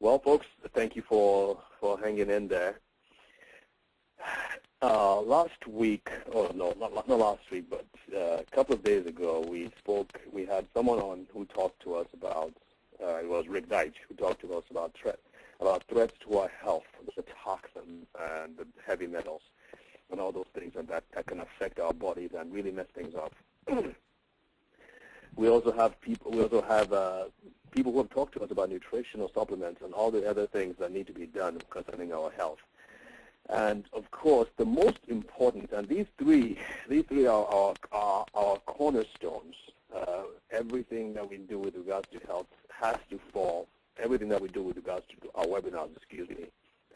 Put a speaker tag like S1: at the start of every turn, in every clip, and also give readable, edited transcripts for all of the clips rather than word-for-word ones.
S1: Well, folks, thank you for hanging in there. Last week, oh no, not last week, but a couple of days ago, we had someone on who talked to us about, it was Rick Deitch, who talked to us about threats to our health, the toxins and the heavy metals and all those things that can affect our bodies and really mess things up. We also have people who have talked to us about nutritional supplements and all the other things that need to be done concerning our health. And of course, the most important, and these three are our cornerstones. Everything that we do with regards to health has to fall. Everything that we do with regards to our webinars,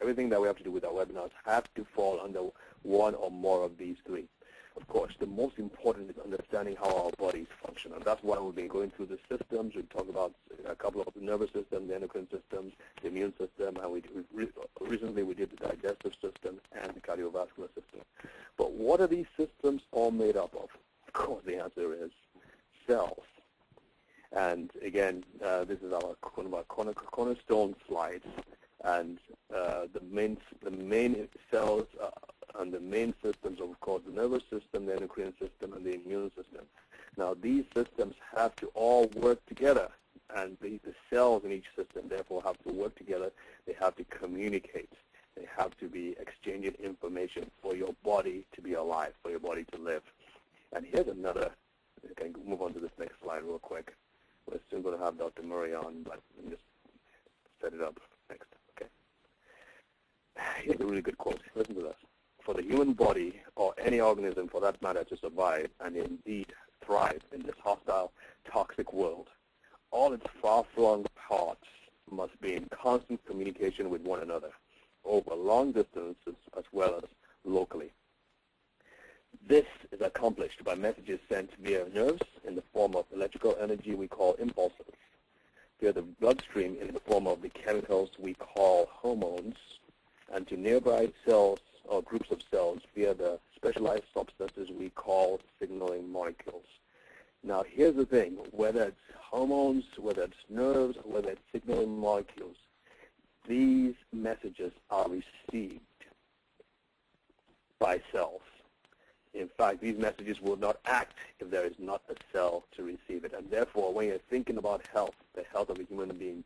S1: everything that we have to do with our webinars have to fall under one or more of these three. Of course, the most important is understanding how our bodies function, and that's why we've been going through the systems. We talked about a couple of the nervous systems, the endocrine systems, the immune system, and recently we did the digestive system and the cardiovascular system. But what are these systems all made up of? Of course, the answer is cells. And again, this is one of our cornerstone slides, and the main cells and the main systems, of course, the nervous system, the endocrine system, and the immune system. Now, these systems have to all work together, and the cells in each system, therefore, have to work together. They have to communicate. They have to be exchanging information for your body to be alive, for your body to live. And here's another, I can move on to this next slide real quick. We're still going to have Dr. Murray on, but let me just set it up next. Okay. Here's a really good quote. Listen to this. For the human body, or any organism for that matter, to survive and indeed thrive in this hostile, toxic world, all its far-flung parts must be in constant communication with one another over long distances as well as locally. This is accomplished by messages sent via nerves in the form of electrical energy we call impulses, via the bloodstream in the form of the chemicals we call hormones, and to nearby cells or groups of cells via the specialized substances we call signaling molecules. Now, here's the thing. Whether it's hormones, whether it's nerves, whether it's signaling molecules, these messages are received by cells. In fact, these messages will not act if there is not a cell to receive it. And therefore, when you're thinking about health, the health of a human being,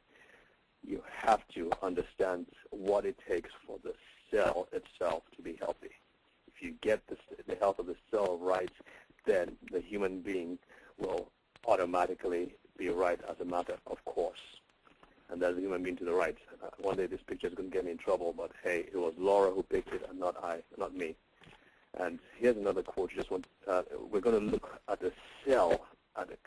S1: you have to understand what it takes for the cell itself to be healthy. If you get the health of the cell right, then the human being will automatically be right as a matter of course. And there's a human being to the right. One day this picture is going to get me in trouble, but hey, it was Laura who picked it and not me. And here's another quote. We're going to look at the cell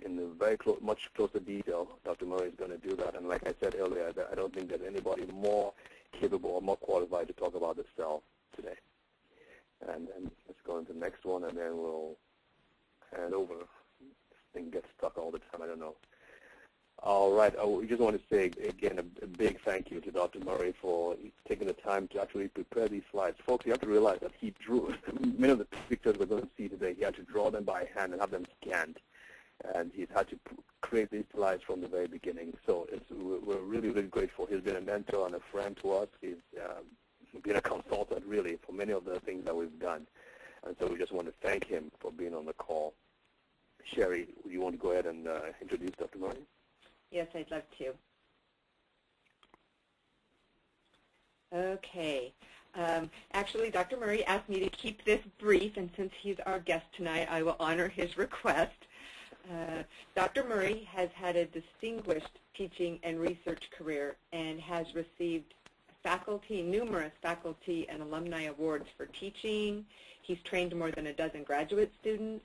S1: in a very much closer detail. Dr. Murray is going to do that. And like I said earlier, I don't think there's anybody more capable or more qualified to talk about the cell today. And let's go into the next one, and then we'll hand over. This thing gets stuck all the time. I don't know. All right. We just want to say, again, a big thank you to Dr. Murray for taking the time to actually prepare these slides. Folks, you have to realize that he drew many of the pictures we're going to see today. He had to draw them by hand and have them scanned. And he's had to create these slides from the very beginning. So we're really, really grateful. He's been a mentor and a friend to us. He's been a consultant, really, for many of the things that we've done. And so we just want to thank him for being on the call. Sherry, would you want to go ahead and introduce Dr. Murray?
S2: Yes, I'd love to. Okay. Actually, Dr. Murray asked me to keep this brief, and since he's our guest tonight, I will honor his request. Dr. Murray has had a distinguished teaching and research career and has received numerous faculty and alumni awards for teaching. He's trained more than a dozen graduate students.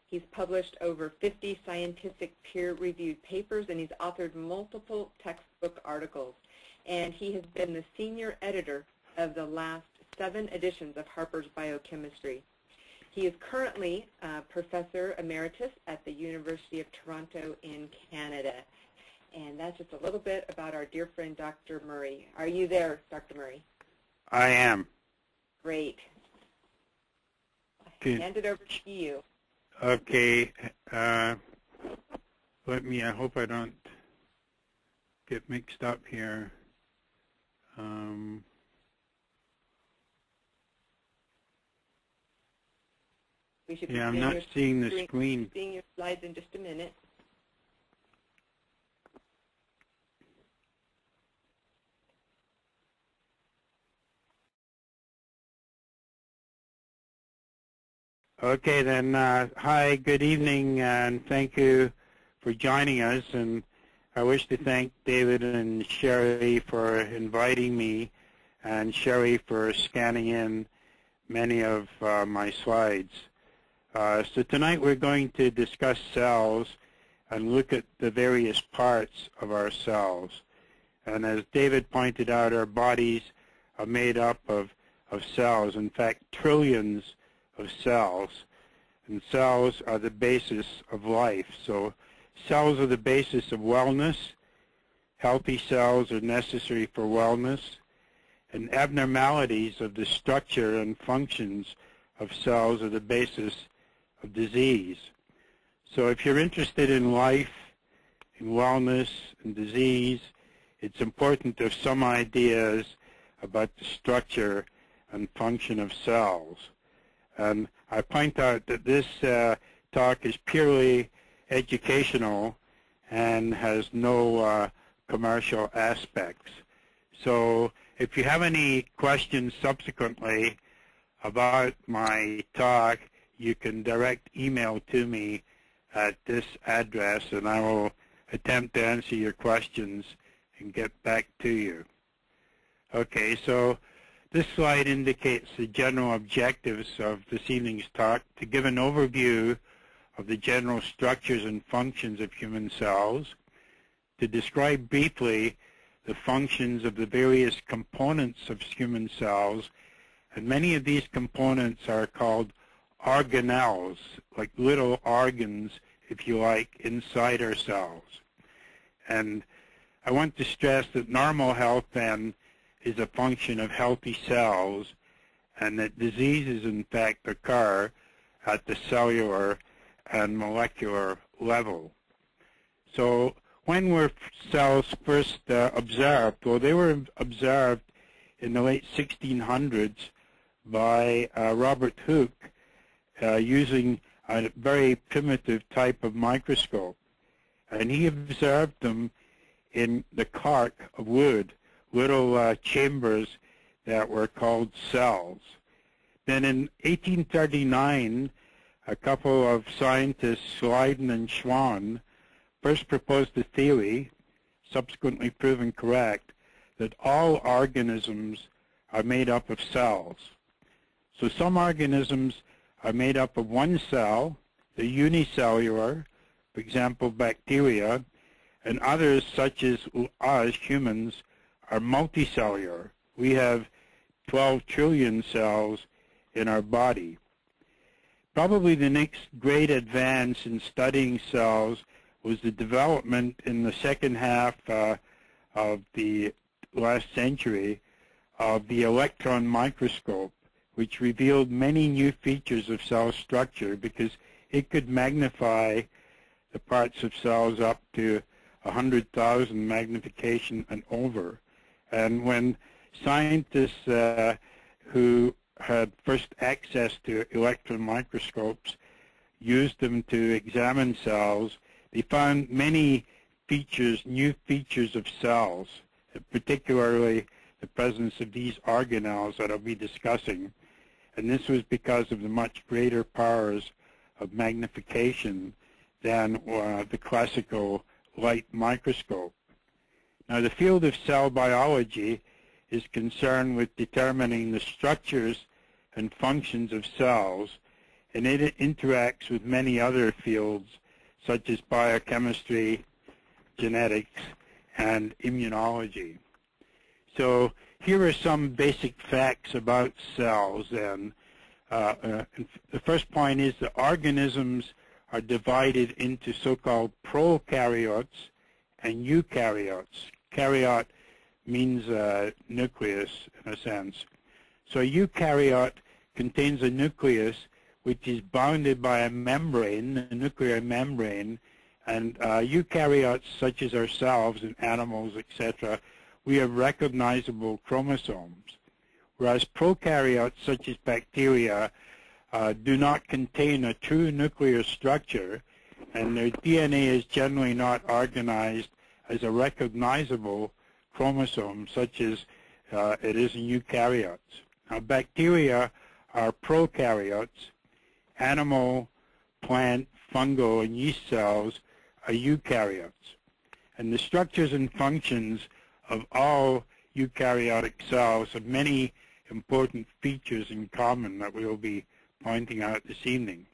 S2: He's published over 50 scientific peer-reviewed papers, and he's authored multiple textbook articles. And he has been the senior editor of the last 7 editions of Harper's Biochemistry. He is currently Professor Emeritus at the University of Toronto in Canada. And that's just a little bit about our dear friend, Dr. Murray. Are you there, Dr. Murray?
S3: I am.
S2: Great. I'll hand it over to you.
S3: Okay. I hope I don't get mixed up here.
S2: We should
S3: Yeah, I'm not seeing the screen.
S2: Seeing your slides in just a minute.
S3: Okay, then. Hi, good evening, and thank you for joining us. And I wish to thank David and Sherry for inviting me, and Sherry for scanning in many of my slides. So tonight we're going to discuss cells and look at the various parts of our cells. And as David pointed out, our bodies are made up of cells, in fact, trillions of cells. And cells are the basis of life. So cells are the basis of wellness. Healthy cells are necessary for wellness. And abnormalities of the structure and functions of cells are the basis of disease. So if you're interested in life, in wellness, and disease, it's important to have some ideas about the structure and function of cells. And I point out that this talk is purely educational and has no commercial aspects. So if you have any questions subsequently about my talk, you can direct email to me at this address, and I will attempt to answer your questions and get back to you. Okay, so this slide indicates the general objectives of this evening's talk: to give an overview of the general structures and functions of human cells, to describe briefly the functions of the various components of human cells, and many of these components are called organelles, like little organs, if you like, inside our cells. And I want to stress that normal health, then, is a function of healthy cells, and that diseases, in fact, occur at the cellular and molecular level. So when were cells first observed? Well, they were observed in the late 1600s by Robert Hooke using a very primitive type of microscope. And he observed them in the cork of wood, little chambers that were called cells. Then in 1839, a couple of scientists, Leiden and Schwann, first proposed a theory, subsequently proven correct, that all organisms are made up of cells. So some organisms are made up of one cell, the unicellular, for example, bacteria, and others, such as us, humans, are multicellular. We have 12 trillion cells in our body. Probably the next great advance in studying cells was the development in the second half of the last century of the electron microscope, which revealed many new features of cell structure because it could magnify the parts of cells up to 100,000 magnification and over. And when scientists who had first access to electron microscopes used them to examine cells, they found many features, new features of cells, particularly the presence of these organelles that I'll be discussing. And this was because of the much greater powers of magnification than the classical light microscope. Now, the field of cell biology is concerned with determining the structures and functions of cells, and it interacts with many other fields such as biochemistry, genetics, and immunology. So here are some basic facts about cells. And the first point is that organisms are divided into so-called prokaryotes and eukaryotes. Karyot means nucleus in a sense. So a eukaryote contains a nucleus which is bounded by a membrane, a nuclear membrane, and eukaryotes such as ourselves and animals, etc., we have recognizable chromosomes, whereas prokaryotes such as bacteria do not contain a true nuclear structure, and their DNA is generally not organized as a recognizable chromosome such as it is in eukaryotes. Now, bacteria are prokaryotes. Animal, plant, fungal, and yeast cells are eukaryotes. And the structures and functions of all eukaryotic cells have many important features in common that we will be pointing out this evening.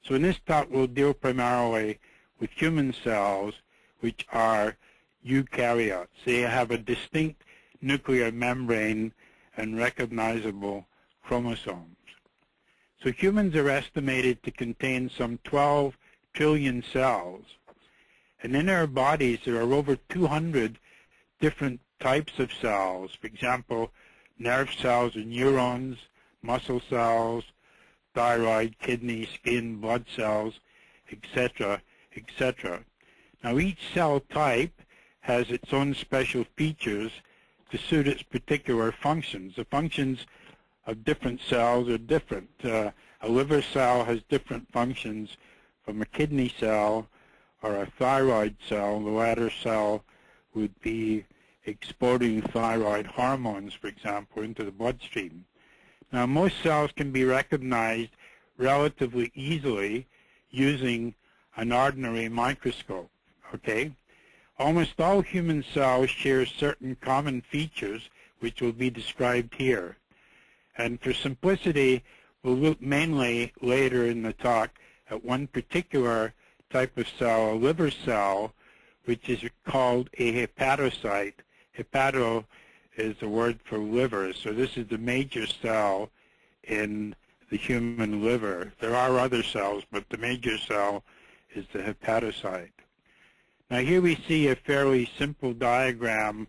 S3: So in this talk, we'll deal primarily with human cells, which are eukaryotes. They have a distinct nuclear membrane and recognizable chromosomes. So humans are estimated to contain some 12 trillion cells. And in our bodies, there are over 200 different types of cells. For example, nerve cells and neurons, muscle cells, thyroid, kidney, skin, blood cells, etc., etc. Now, each cell type has its own special features to suit its particular functions. The functions of different cells are different. A liver cell has different functions from a kidney cell or a thyroid cell. The latter cell would be exporting thyroid hormones, for example, into the bloodstream. Now, most cells can be recognized relatively easily using an ordinary microscope, okay? Almost all human cells share certain common features, which will be described here. And for simplicity, we'll look mainly later in the talk at one particular type of cell, a liver cell, which is called a hepatocyte. Hepato is the word for liver, so this is the major cell in the human liver. There are other cells, but the major cell is the hepatocyte. Now here we see a fairly simple diagram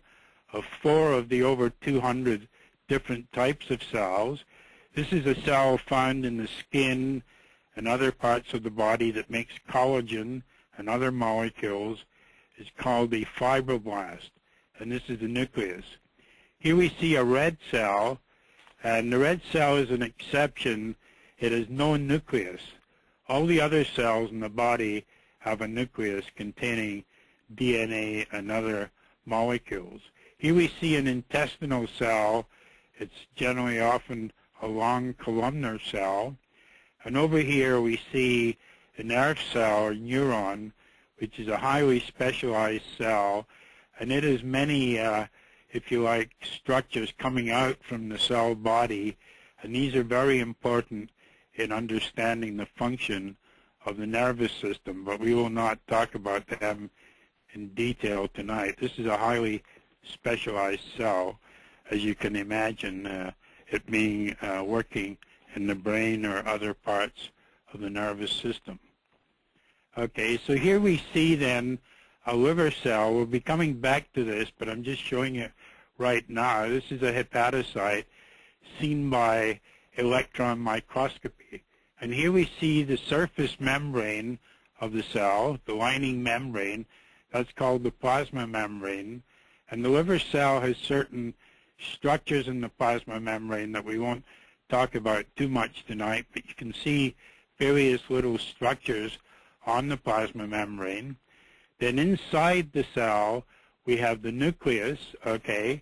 S3: of 4 of the over 200 different types of cells. This is a cell found in the skin and other parts of the body that makes collagen and other molecules. It's called a fibroblast, and this is the nucleus. Here we see a red cell, and the red cell is an exception. It has no nucleus. All the other cells in the body have a nucleus containing DNA and other molecules. Here we see an intestinal cell. It's generally often a long columnar cell. And over here we see a nerve cell or neuron, which is a highly specialized cell, and it has many, if you like, structures coming out from the cell body, and these are very important in understanding the function of the nervous system, but we will not talk about them in detail tonight. This is a highly specialized cell, as you can imagine, it being working in the brain or other parts of the nervous system. Okay, so here we see then a liver cell. We'll be coming back to this, but I'm just showing it right now. This is a hepatocyte seen by electron microscopy. And here we see the surface membrane of the cell, the lining membrane. That's called the plasma membrane. And the liver cell has certain structures in the plasma membrane that we won't talk about too much tonight, but you can see various little structures on the plasma membrane. Then inside the cell, we have the nucleus, okay?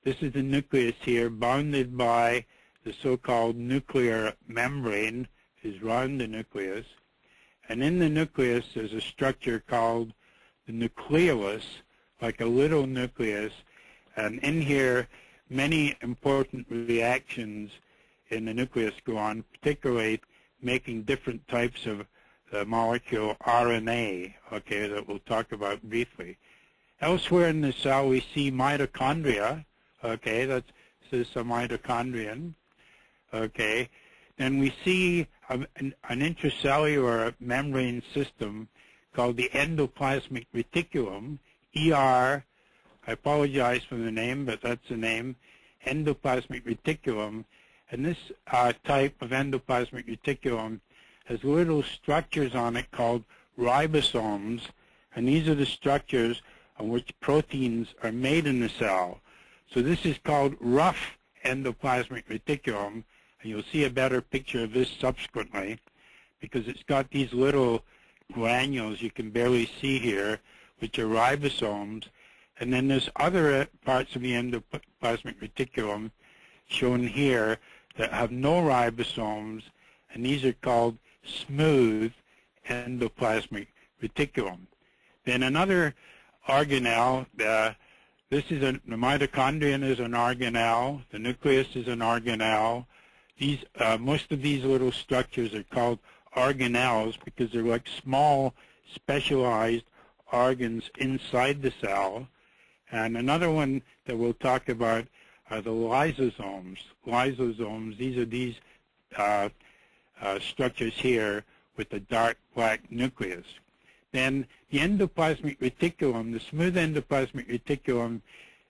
S3: This is the nucleus here, bounded by the so-called nuclear membrane, is around the nucleus. And in the nucleus, there's a structure called the nucleolus, like a little nucleus. And in here, many important reactions in the nucleus go on, particularly making different types of the molecule RNA, okay, that we'll talk about briefly. Elsewhere in the cell, we see mitochondria, okay, this is a mitochondrion, okay. Then we see an intracellular membrane system called the endoplasmic reticulum, ER. I apologize for the name, but that's the name, endoplasmic reticulum. And this type of endoplasmic reticulum has little structures on it called ribosomes, and these are the structures on which proteins are made in the cell. So this is called rough endoplasmic reticulum, and you'll see a better picture of this subsequently, because it's got these little granules you can barely see here, which are ribosomes. And then there's other parts of the endoplasmic reticulum shown here that have no ribosomes, and these are called smooth endoplasmic reticulum. Then another organelle, the mitochondrion is an organelle, the nucleus is an organelle. Most of these little structures are called organelles because they're like small specialized organs inside the cell. And another one that we'll talk about are the lysosomes. Lysosomes, these are these structures here with a dark black nucleus. Then the endoplasmic reticulum, the smooth endoplasmic reticulum,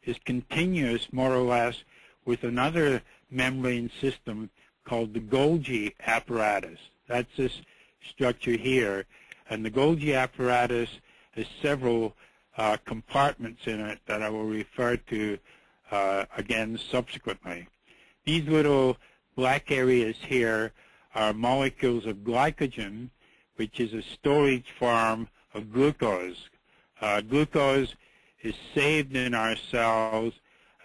S3: is continuous more or less with another membrane system called the Golgi apparatus. That's this structure here. And the Golgi apparatus has several compartments in it that I will refer to again subsequently. These little black areas here are molecules of glycogen, which is a storage form of glucose. Glucose is saved in our cells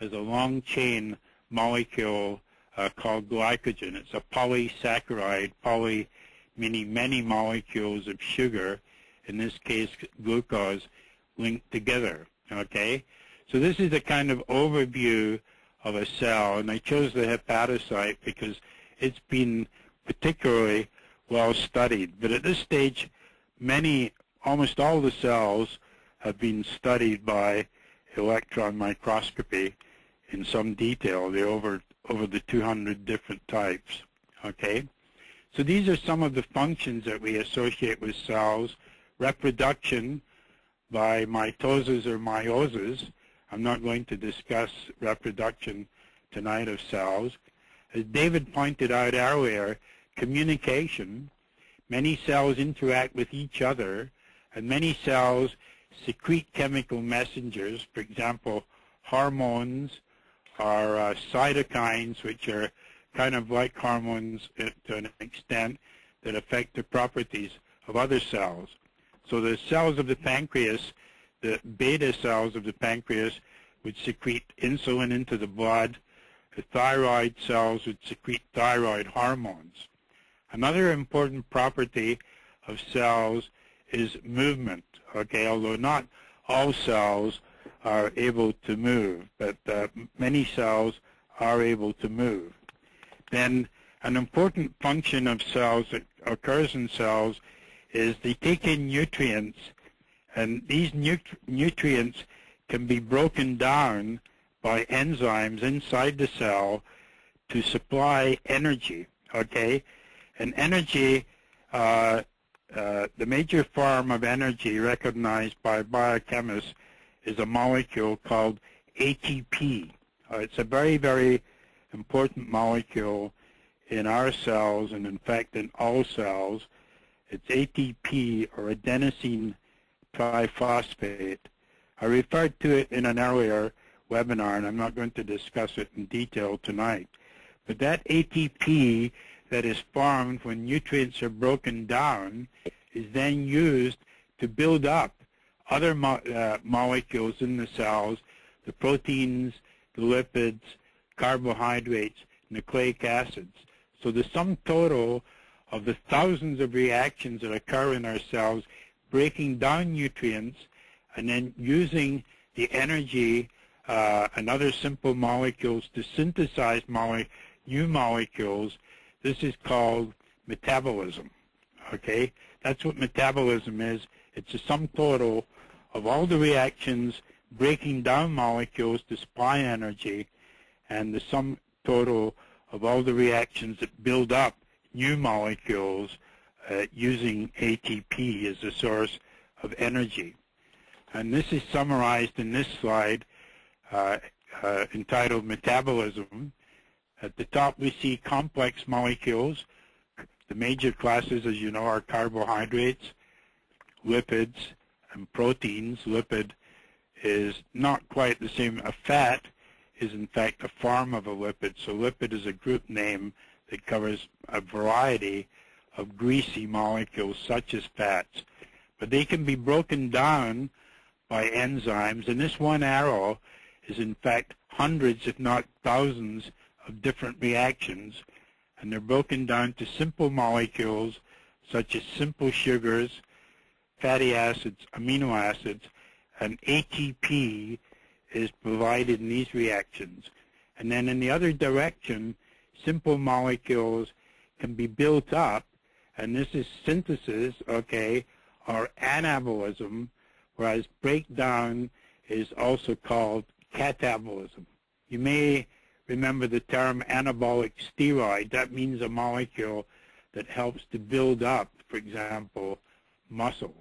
S3: as a long chain molecule called glycogen. It's a polysaccharide, poly meaning many molecules of sugar, in this case glucose, linked together. Okay? So this is a kind of overview of a cell, and I chose the hepatocyte because it's been particularly well studied. But at this stage, almost all the cells have been studied by electron microscopy in some detail. They're over the 200 different types. Okay? So these are some of the functions that we associate with cells. Reproduction by mitosis or meiosis. I'm not going to discuss reproduction tonight of cells. As David pointed out earlier, communication. Many cells interact with each other, and many cells secrete chemical messengers, for example, hormones or cytokines, which are kind of like hormones to an extent that affect the properties of other cells. So the cells of the pancreas, the beta cells of the pancreas, would secrete insulin into the blood. The thyroid cells would secrete thyroid hormones. Another important property of cells is movement, okay, although not all cells are able to move, but many cells are able to move. Then an important function of cells that occurs in cells is they take in nutrients, and these nutrients can be broken down by enzymes inside the cell to supply energy, okay? And energy, the major form of energy recognized by biochemists is a molecule called ATP. It's a very, very important molecule in our cells, and in fact in all cells. It's ATP, or adenosine triphosphate. I referred to it in an earlier webinar, and I'm not going to discuss it in detail tonight. But that ATP that is formed when nutrients are broken down is then used to build up other molecules in the cells, the proteins, the lipids, carbohydrates, nucleic acids. So the sum total of the thousands of reactions that occur in our cells, breaking down nutrients and then using the energy and other simple molecules to synthesize new molecules, this is called metabolism. Okay? That's what metabolism is. It's a sum total of all the reactions breaking down molecules to supply energy, and the sum total of all the reactions that build up new molecules using ATP as a source of energy. And this is summarized in this slide entitled Metabolism. At the top we see complex molecules. The major classes, as you know, are carbohydrates, lipids, and proteins. Lipid is not quite the same. A fat is in fact a form of a lipid. So lipid is a group name that covers a variety of greasy molecules such as fats. But they can be broken down by enzymes, and this one arrow is in fact hundreds if not thousands of different reactions, and they're broken down to simple molecules such as simple sugars, fatty acids, amino acids, and ATP is provided in these reactions. And then in the other direction, simple molecules can be built up, and this is synthesis, okay, or anabolism, whereas breakdown is also called catabolism. You may remember the term anabolic steroid. That means a molecule that helps to build up, for example, muscle.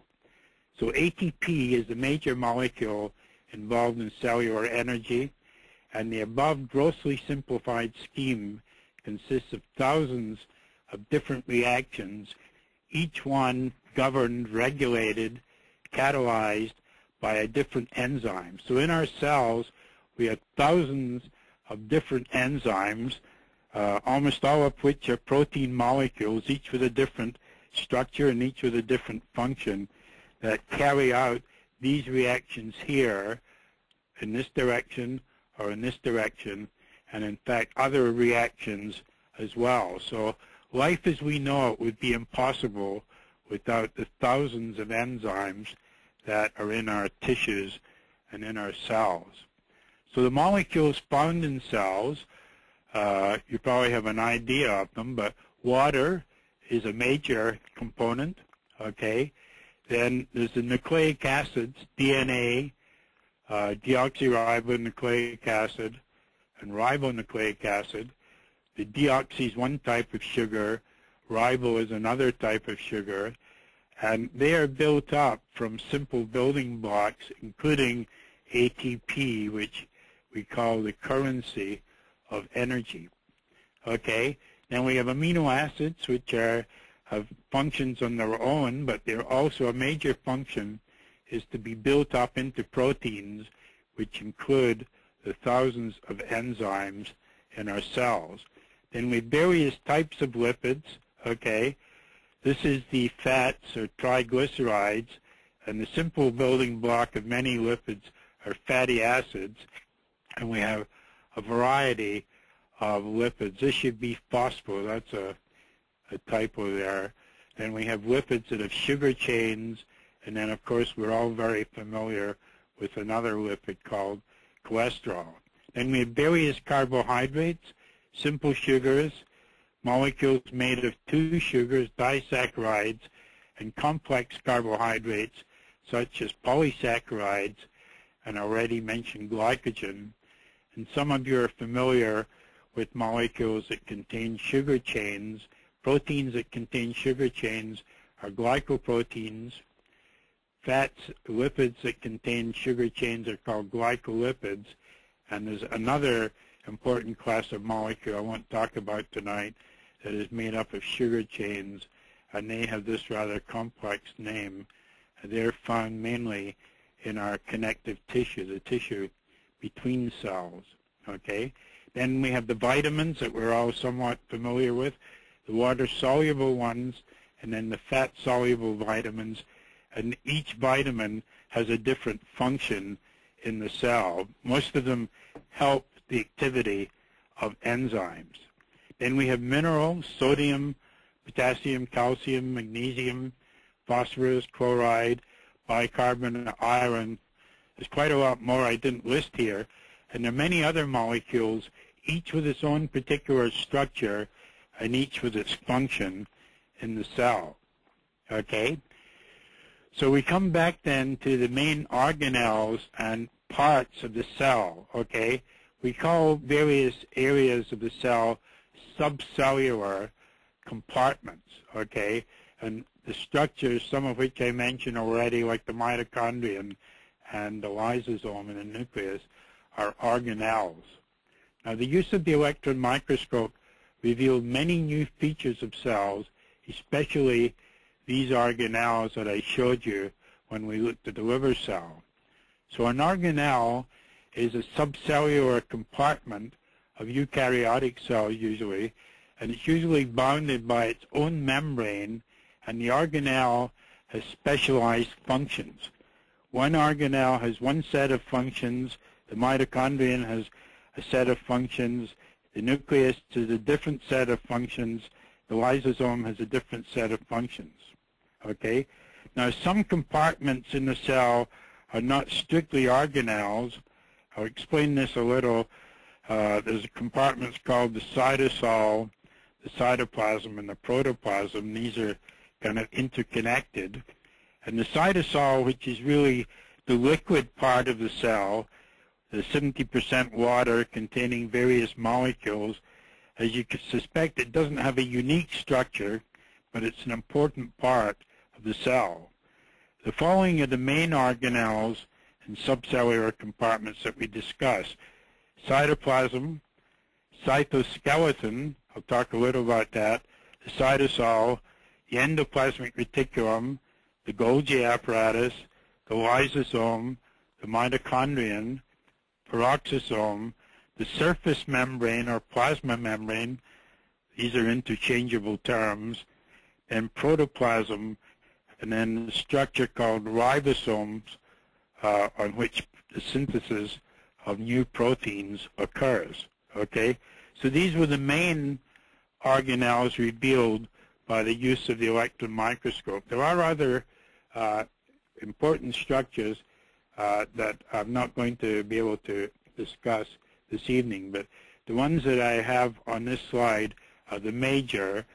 S3: So ATP is the major molecule involved in cellular energy, and the above grossly simplified scheme consists of thousands of different reactions, each one governed, regulated, catalyzed by a different enzyme. So in our cells, we have thousands of different enzymes, almost all of which are protein molecules, each with a different structure and each with a different function, that carry out these reactions here in this direction or in this direction, and in fact other reactions as well. So life as we know it would be impossible without the thousands of enzymes that are in our tissues and in our cells. So the molecules found in cells, you probably have an idea of them, but water is a major component, okay? Then there's the nucleic acids, DNA, deoxyribonucleic acid, and ribonucleic acid. The deoxy is one type of sugar, ribo is another type of sugar, and they are built up from simple building blocks, including ATP, which we call the currency of energy. Okay, then we have amino acids, which have functions on their own, but they're also a major function is to be built up into proteins, which include the thousands of enzymes in our cells. Then we have various types of lipids, okay? This is the fats or triglycerides, and the simple building block of many lipids are fatty acids, and we have a variety of lipids. This should be phospho, that's a typo there. Then we have lipids that have sugar chains, and then of course we're all very familiar with another lipid called cholesterol. Then we have various carbohydrates, simple sugars, molecules made of two sugars, disaccharides, and complex carbohydrates such as polysaccharides and already mentioned glycogen. And some of you are familiar with molecules that contain sugar chains. Proteins that contain sugar chains are glycoproteins. Fats, lipids that contain sugar chains are called glycolipids. And there's another important class of molecule I won't talk about tonight that is made up of sugar chains, and they have this rather complex name. They're found mainly in our connective tissue, the tissue between cells. Okay? Then we have the vitamins that we're all somewhat familiar with, the water-soluble ones, and then the fat-soluble vitamins. And each vitamin has a different function in the cell. Most of them help the activity of enzymes. Then we have minerals, sodium, potassium, calcium, magnesium, phosphorus, chloride, bicarbonate, iron. There's quite a lot more I didn't list here. And there are many other molecules, each with its own particular structure and each with its function in the cell. Okay? So we come back then to the main organelles and parts of the cell. Okay? We call various areas of the cell subcellular compartments. Okay? And the structures, some of which I mentioned already, like the mitochondrion and the lysosome in the nucleus, are organelles. Now, the use of the electron microscope revealed many new features of cells, especially these organelles that I showed you when we looked at the liver cell. So an organelle is a subcellular compartment of eukaryotic cells usually, and it's usually bounded by its own membrane, and the organelle has specialized functions. One organelle has one set of functions, the mitochondrion has a set of functions, the nucleus has a different set of functions, the lysosome has a different set of functions. Okay? Now some compartments in the cell are not strictly organelles. I'll explain this a little. There's compartments called the cytosol, the cytoplasm, and the protoplasm. These are kind of interconnected. And the cytosol, which is really the liquid part of the cell, the 70% water containing various molecules, as you could suspect, it doesn't have a unique structure, but it's an important part of the cell. The following are the main organelles and subcellular compartments that we discuss: cytoplasm, cytoskeleton, I'll talk a little about that, the cytosol, the endoplasmic reticulum, the Golgi apparatus, the lysosome, the mitochondrion, peroxisome, the surface membrane or plasma membrane, these are interchangeable terms, and protoplasm, and then the structure called ribosomes, on which the synthesis of new proteins occurs. Okay, so these were the main organelles revealed by the use of the electron microscope. There are other important structures that I'm not going to be able to discuss this evening, but the ones that I have on this slide are the major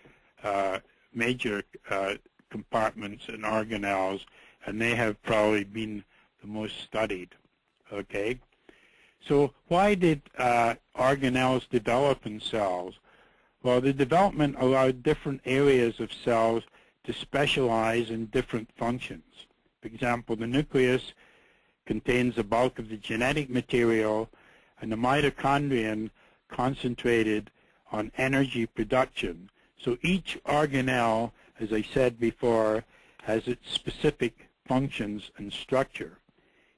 S3: compartments and organelles, and they have probably been the most studied. Okay, so why did organelles develop in cells? Well, the development allowed different areas of cells to specialize in different functions. For example, the nucleus contains the bulk of the genetic material, and the mitochondrion concentrated on energy production. So each organelle, as I said before, has its specific functions and structure.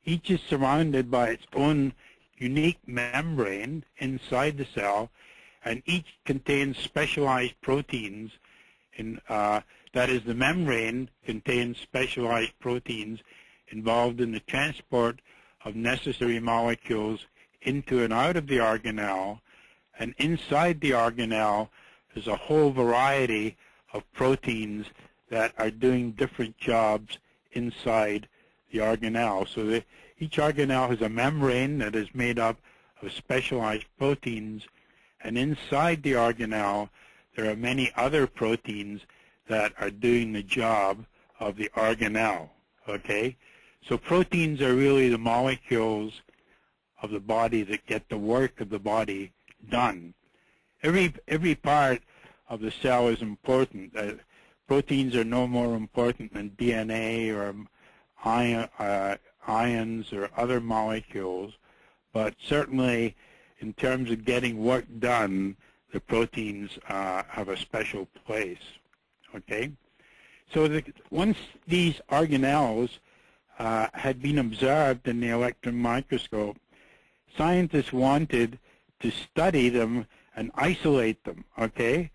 S3: Each is surrounded by its own unique membrane inside the cell, and each contains specialized proteins. That is, the membrane contains specialized proteins involved in the transport of necessary molecules into and out of the organelle, and inside the organelle there's a whole variety of proteins that are doing different jobs inside the organelle. So each organelle has a membrane that is made up of specialized proteins, and inside the organelle there are many other proteins that are doing the job of the organelle. Okay? So proteins are really the molecules of the body that get the work of the body done. Every part of the cell is important. Proteins are no more important than DNA or ions or other molecules, but certainly in terms of getting work done, the proteins have a special place. Okay? So once these organelles had been observed in the electron microscope, scientists wanted to study them and isolate them. Okay?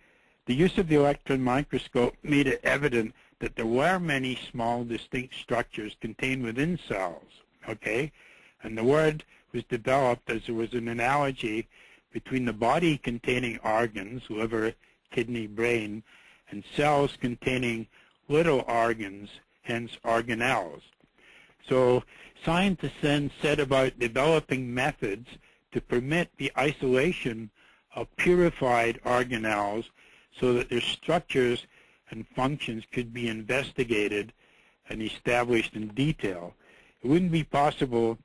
S3: The use of the electron microscope made it evident that there were many small distinct structures contained within cells. Okay? And the word was developed as there was an analogy between the body containing organs, liver, kidney, brain, and cells containing little organs, hence organelles. So scientists then set about developing methods to permit the isolation of purified organelles so that their structures and functions could be investigated and established in detail. It wouldn't be possible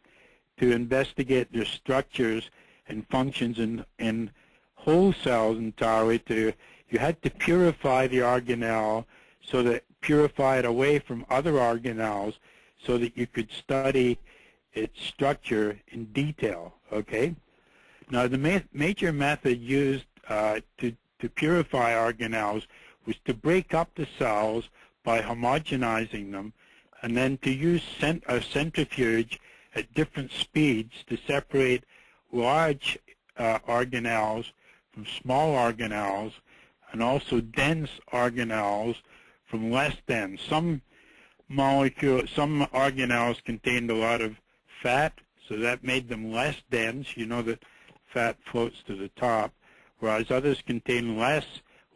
S3: to investigate their structures and functions in whole cells entirely. You had to purify the organelle, so that purify it away from other organelles so that you could study its structure in detail. Okay? Now the major method used to purify organelles was to break up the cells by homogenizing them, and then to use a centrifuge at different speeds to separate large organelles from small organelles, and also dense organelles from less dense. Some organelles contained a lot of fat, so that made them less dense. You know that fat floats to the top, whereas others contain less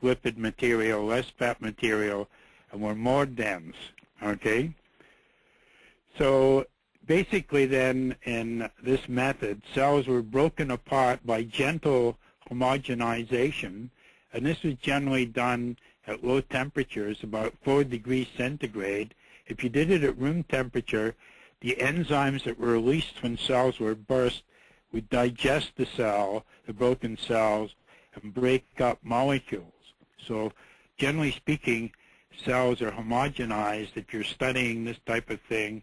S3: lipid material, less fat material, and were more dense. Okay? So basically then, in this method, cells were broken apart by gentle homogenization, and this was generally done at low temperatures, about 4 degrees centigrade. If you did it at room temperature, the enzymes that were released when cells were burst would digest the cell, the broken cells, and break up molecules. So generally speaking, cells are homogenized if you're studying this type of thing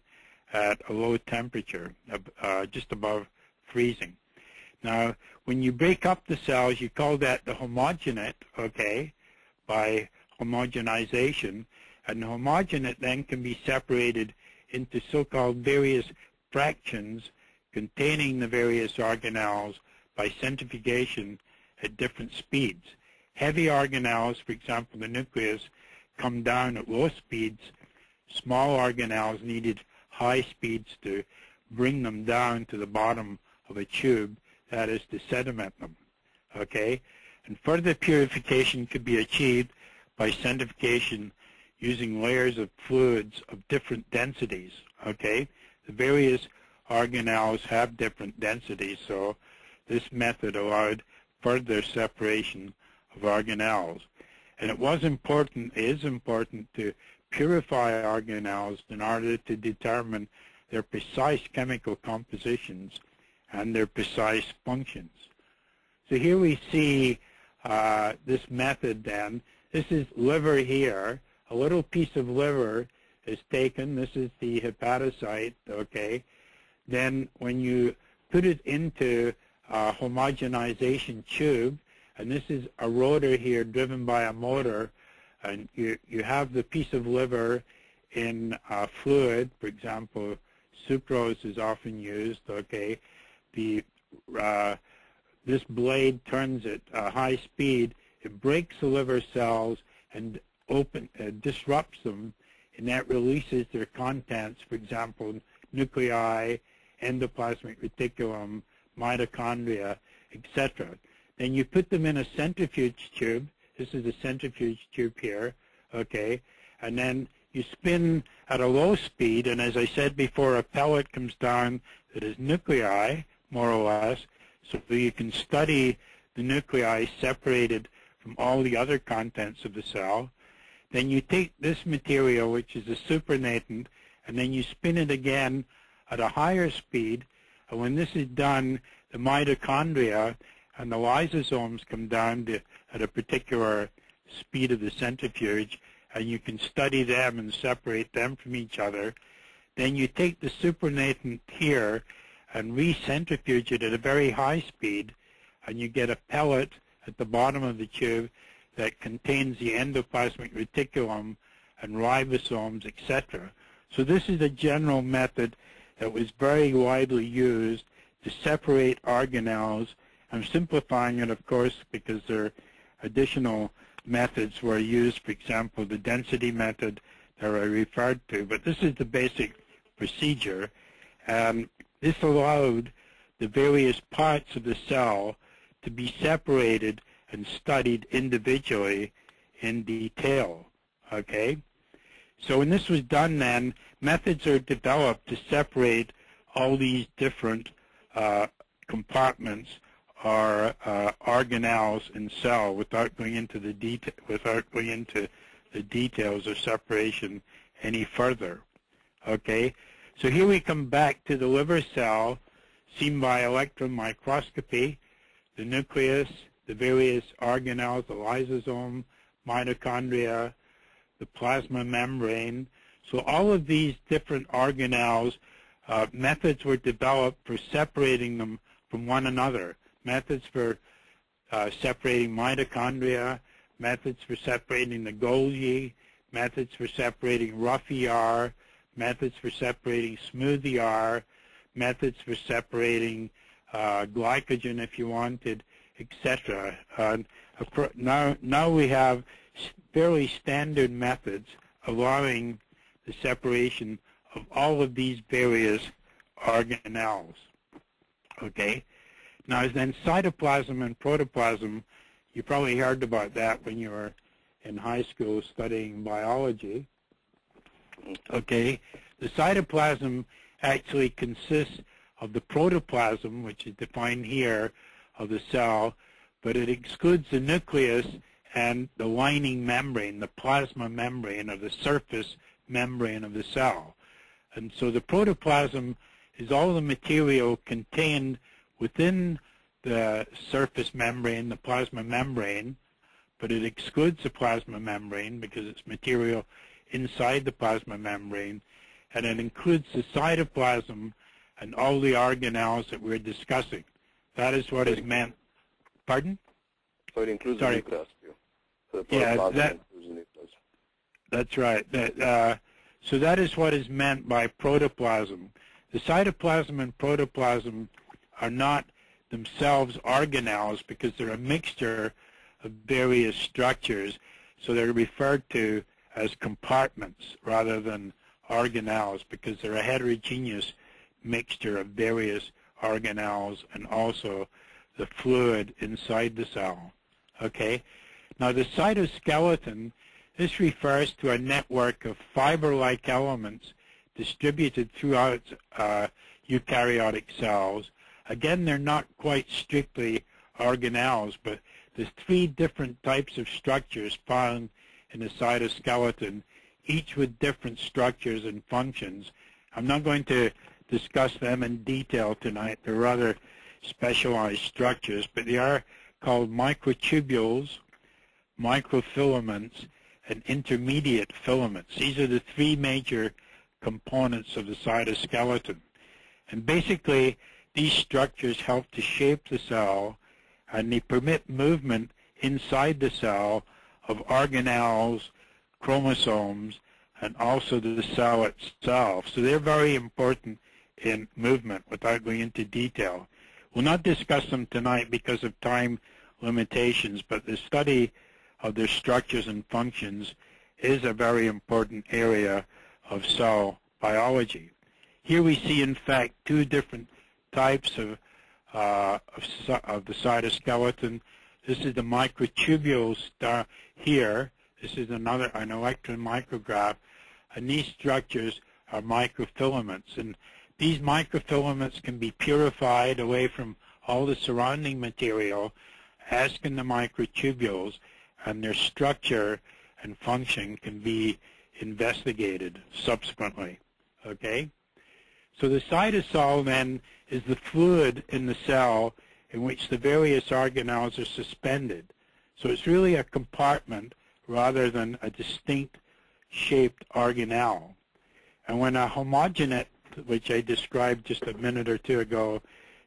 S3: at a low temperature, just above freezing. Now, when you break up the cells, you call that the homogenate, okay, by homogenization. And the homogenate then can be separated into so-called various fractions containing the various organelles by centrifugation at different speeds. Heavy organelles, for example, the nucleus, come down at low speeds. Small organelles needed high speeds to bring them down to the bottom of a tube, that is, to sediment them. Okay? And further purification could be achieved by centrifugation using layers of fluids of different densities. Okay? The various organelles have different densities, so this method allowed further separation of organelles. And it is important to purify organelles in order to determine their precise chemical compositions and their precise functions. So here we see this method then. This is liver here. A little piece of liver is taken. This is the hepatocyte, okay? Then when you put it into a homogenization tube, and this is a rotor here driven by a motor, and you have the piece of liver in fluid. For example, sucrose is often used, okay? This blade turns at high speed. It breaks the liver cells and disrupts them, and that releases their contents, for example, nuclei, endoplasmic reticulum, mitochondria, etc. Then you put them in a centrifuge tube. This is a centrifuge tube here, okay? And then you spin at a low speed, and as I said before, a pellet comes down that is nuclei, more or less, so you can study the nuclei separated from all the other contents of the cell. Then you take this material, which is a supernatant, and then you spin it again at a higher speed. And when this is done, the mitochondria and the lysosomes come down at a particular speed of the centrifuge, and you can study them and separate them from each other. Then you take the supernatant here and recentrifuge it at a very high speed, and you get a pellet at the bottom of the tube that contains the endoplasmic reticulum and ribosomes, etc. So this is a general method that was very widely used to separate organelles. I'm simplifying it, of course, because there are additional methods were used, for example, the density method that I referred to, but this is the basic procedure. This allowed the various parts of the cell to be separated and studied individually in detail, okay? So when this was done then, methods are developed to separate all these different compartments or organelles in cell without going into the details of separation any further, okay? So here we come back to the liver cell seen by electron microscopy, the nucleus, the various organelles, the lysosome, mitochondria, the plasma membrane. So all of these different organelles, methods were developed for separating them from one another. Methods for separating mitochondria, methods for separating the Golgi, methods for separating rough ER, methods for separating smooth ER, methods for separating glycogen if you wanted, etc. Now we have fairly standard methods allowing the separation of all of these various organelles. Okay? Now, then cytoplasm and protoplasm, you probably heard about that when you were in high school studying biology. Okay? The cytoplasm actually consists of the protoplasm, which is defined here, of the cell, but it excludes the nucleus and the lining membrane, the plasma membrane, or the surface membrane of the cell. And so the protoplasm is all the material contained within the surface membrane, the plasma membrane, but it excludes the plasma membrane because it's material inside the plasma membrane, and it includes the cytoplasm and all the organelles that we're discussing. That is what is meant. Pardon?
S1: So it includes the nucleus. So the
S3: yeah,
S1: includes the nucleus.
S3: That's right. So that is what is meant by protoplasm. The cytoplasm and protoplasm are not themselves organelles because they're a mixture of various structures, so they're referred to as compartments rather than organelles because they're a heterogeneous mixture of various organelles and also the fluid inside the cell. Okay? Now the cytoskeleton, this refers to a network of fiber-like elements distributed throughout eukaryotic cells. Again, they're not quite strictly organelles, but there's 3 different types of structures found in the cytoskeleton, each with different structures and functions. I'm not going to discuss them in detail tonight. They're rather specialized structures, but they are called microtubules, microfilaments, and intermediate filaments. These are the 3 major components of the cytoskeleton. And basically, these structures help to shape the cell, and they permit movement inside the cell of organelles, chromosomes, and also the cell itself. So they're very important in movement without going into detail. We'll not discuss them tonight because of time limitations, but the study of their structures and functions is a very important area of cell biology. Here we see, in fact, 2 different types of the cytoskeleton. This is the microtubule here. This is an electron micrograph, and these structures are microfilaments. And these microfilaments can be purified away from all the surrounding material, as can the microtubules, and their structure and function can be investigated subsequently. Okay? So the cytosol then is the fluid in the cell in which the various organelles are suspended. So it's really a compartment rather than a distinct shaped organelle. And when a homogenate, which I described just a minute or 2 ago,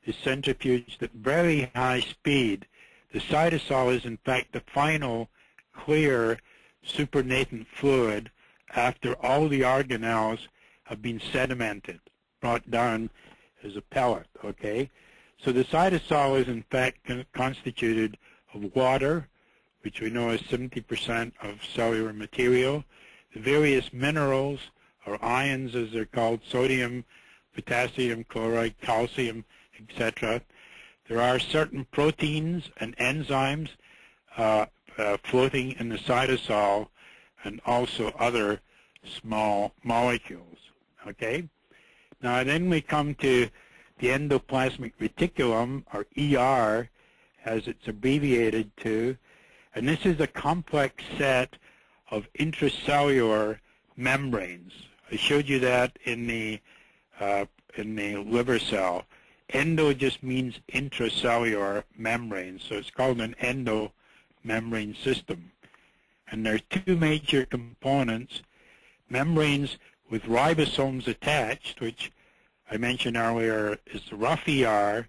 S3: is centrifuged at very high speed, the cytosol is in fact the final clear supernatant fluid after all the organelles have been sedimented, brought down as a pellet, okay? So the cytosol is in fact constituted of water, which we know is 70% of cellular material, the various minerals, or ions as they're called, sodium, potassium, chloride, calcium, etc. There are certain proteins and enzymes floating in the cytosol, and also other small molecules. Okay? Now then we come to the endoplasmic reticulum, or ER, as it's abbreviated to, and this is a complex set of intracellular membranes. I showed you that in the liver cell. Endo just means intracellular membrane, so it's called an endomembrane system. And there are 2 major components: membranes with ribosomes attached, which I mentioned earlier is the rough ER,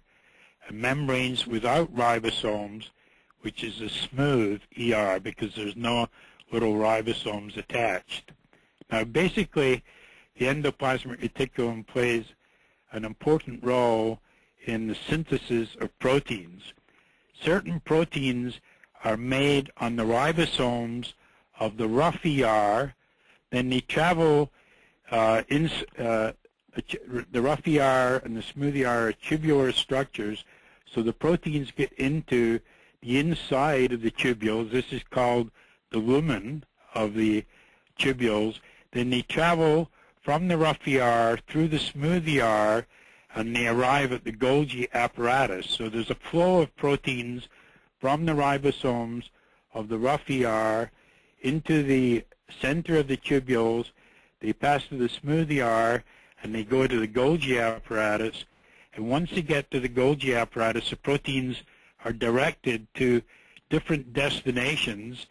S3: and membranes without ribosomes, which is a smooth ER because there's no little ribosomes attached. Now basically, the endoplasmic reticulum plays an important role in the synthesis of proteins. Certain proteins are made on the ribosomes of the rough ER, then they travel the rough ER and the smooth ER are tubular structures, so the proteins get into the inside of the tubules. This is called the lumen of the tubules. Then they travel from the rough ER through the smooth ER, and they arrive at the Golgi apparatus. So there's a flow of proteins from the ribosomes of the rough ER into the center of the tubules. They pass to the smooth ER, and they go to the Golgi apparatus. And once they get to the Golgi apparatus, the proteins are directed to different destinations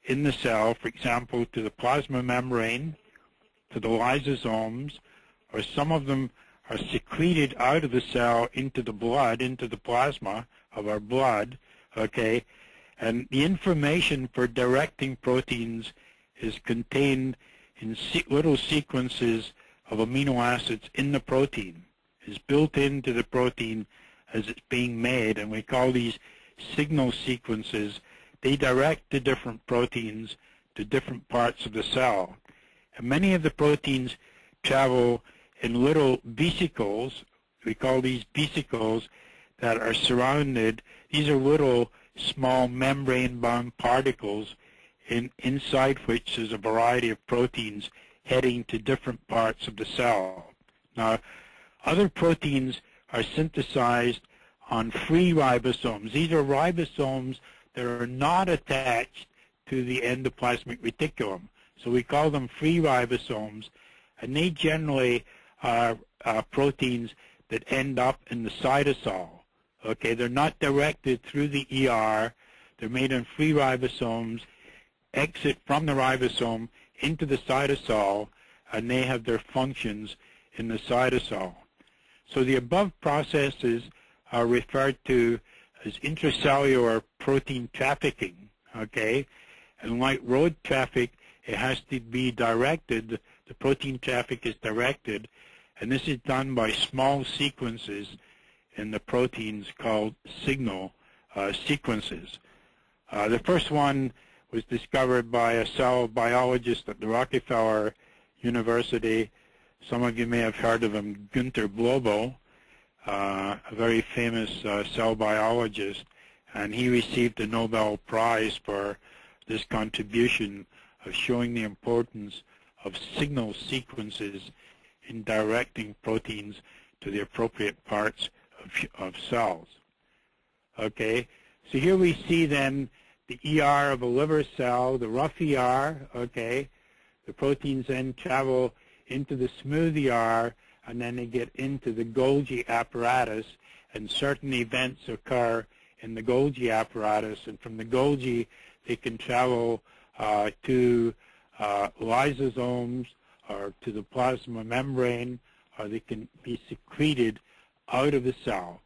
S3: in the cell, for example, to the plasma membrane, to the lysosomes, or some of them are secreted out of the cell into the blood, into the plasma of our blood, okay? And the information for directing proteins is contained in little sequences of amino acids in the protein. Is built into the protein as it's being made, and we call these signal sequences. They direct the different proteins to different parts of the cell. And many of the proteins travel in little vesicles. We call these vesicles that are surrounded. These are little small membrane-bound particles inside which there's a variety of proteins heading to different parts of the cell. Now, other proteins are synthesized on free ribosomes. These are ribosomes that are not attached to the endoplasmic reticulum. So we call them free ribosomes, and they generally are proteins that end up in the cytosol. Okay, they're not directed through the ER. They're made on free ribosomes, exit from the ribosome into the cytosol, and they have their functions in the cytosol. So the above processes are referred to as intracellular protein trafficking, okay? And like road traffic, it has to be directed. The protein traffic is directed, and this is done by small sequences in the proteins called signal sequences. The first one was discovered by a cell biologist at the Rockefeller University. Some of you may have heard of him, Günter Blobel, a very famous cell biologist, and he received the Nobel Prize for this contribution of showing the importance of signal sequences in directing proteins to the appropriate parts of cells. Okay, so here we see then the ER of a liver cell, the rough ER, okay. The proteins then travel into the smooth ER, and then they get into the Golgi apparatus, and certain events occur in the Golgi apparatus, and from the Golgi they can travel to lysosomes or to the plasma membrane, or they can be secreted out of the cell.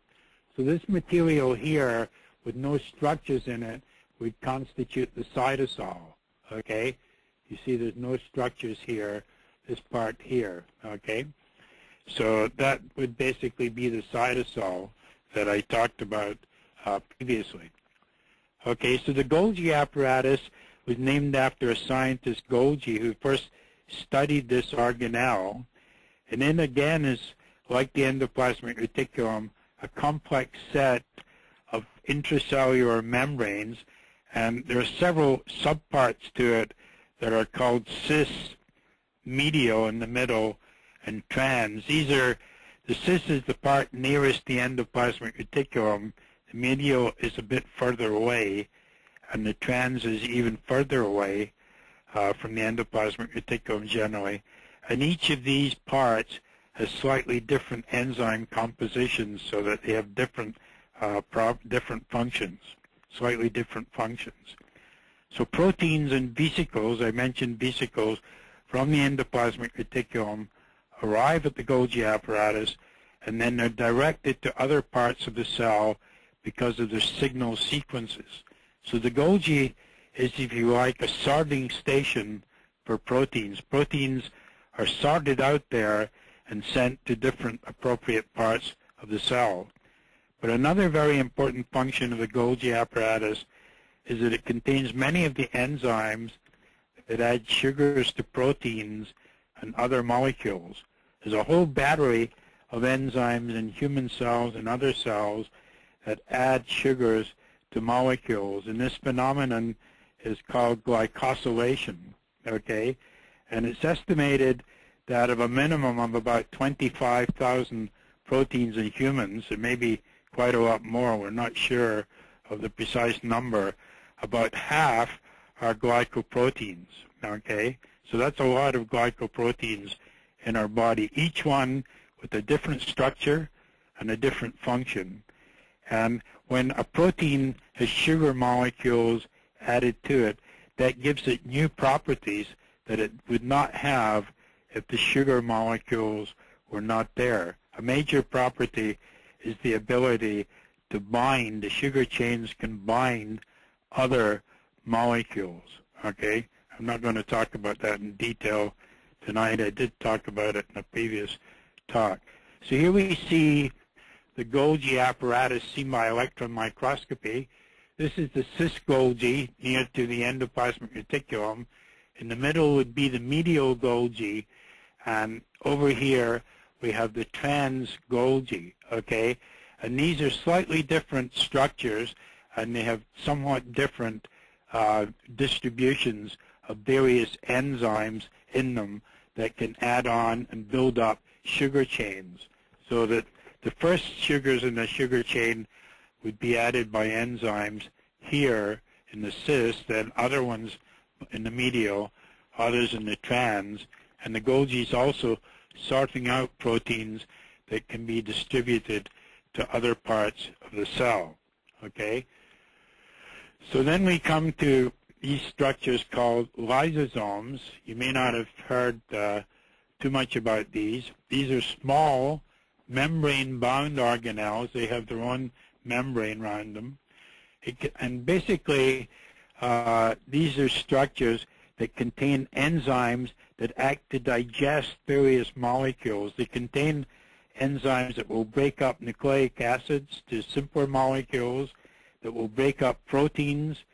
S3: So this material here, with no structures in it, would constitute the cytosol, okay? You see there's no structures here, this part here, okay? So that would basically be the cytosol that I talked about previously. Okay, so the Golgi apparatus was named after a scientist, Golgi, who first studied this organelle, and then again is, like the endoplasmic reticulum, a complex set of intracellular membranes, and there are several subparts to it that are called cis, medial in the middle, and trans. The cis is the part nearest the endoplasmic reticulum. The medial is a bit further away, and the trans is even further away from the endoplasmic reticulum generally. And each of these parts has slightly different enzyme compositions so that they have different functions, slightly different functions. So proteins and vesicles, I mentioned vesicles, from the endoplasmic reticulum arrive at the Golgi apparatus, and then they're directed to other parts of the cell because of their signal sequences. So the Golgi is, if you like, a sorting station for proteins. Proteins are sorted out there, and sent to different appropriate parts of the cell. But another very important function of the Golgi apparatus is that it contains many of the enzymes that add sugars to proteins and other molecules. There's a whole battery of enzymes in human cells and other cells that add sugars to molecules, and this phenomenon is called glycosylation, okay? And it's estimated that of a minimum of about 25,000 proteins in humans, it may be quite a lot more, we're not sure of the precise number, about half are glycoproteins, okay? So that's a lot of glycoproteins in our body, each one with a different structure and a different function. And when a protein has sugar molecules added to it, that gives it new properties that it would not have if the sugar molecules were not there. A major property is the ability to bind. The sugar chains can bind other molecules, okay? I'm not going to talk about that in detail tonight. I did talk about it in a previous talk. So here we see the Golgi apparatus seen by electron microscopy. This is the cis-Golgi near to the endoplasmic reticulum. In the middle would be the medial Golgi, and over here we have the trans-Golgi, okay? And these are slightly different structures, and they have somewhat different distributions of various enzymes in them that can add on and build up sugar chains, so that the first sugars in the sugar chain would be added by enzymes here in the cis, then other ones in the medial, others in the trans, and the Golgi is also sorting out proteins that can be distributed to other parts of the cell, okay? So then we come to these structures called lysosomes. You may not have heard too much about these. These are small membrane-bound organelles. They have their own membrane around them. And basically, these are structures that contain enzymes that act to digest various molecules. They contain enzymes that will break up nucleic acids to simpler molecules, that will break up proteins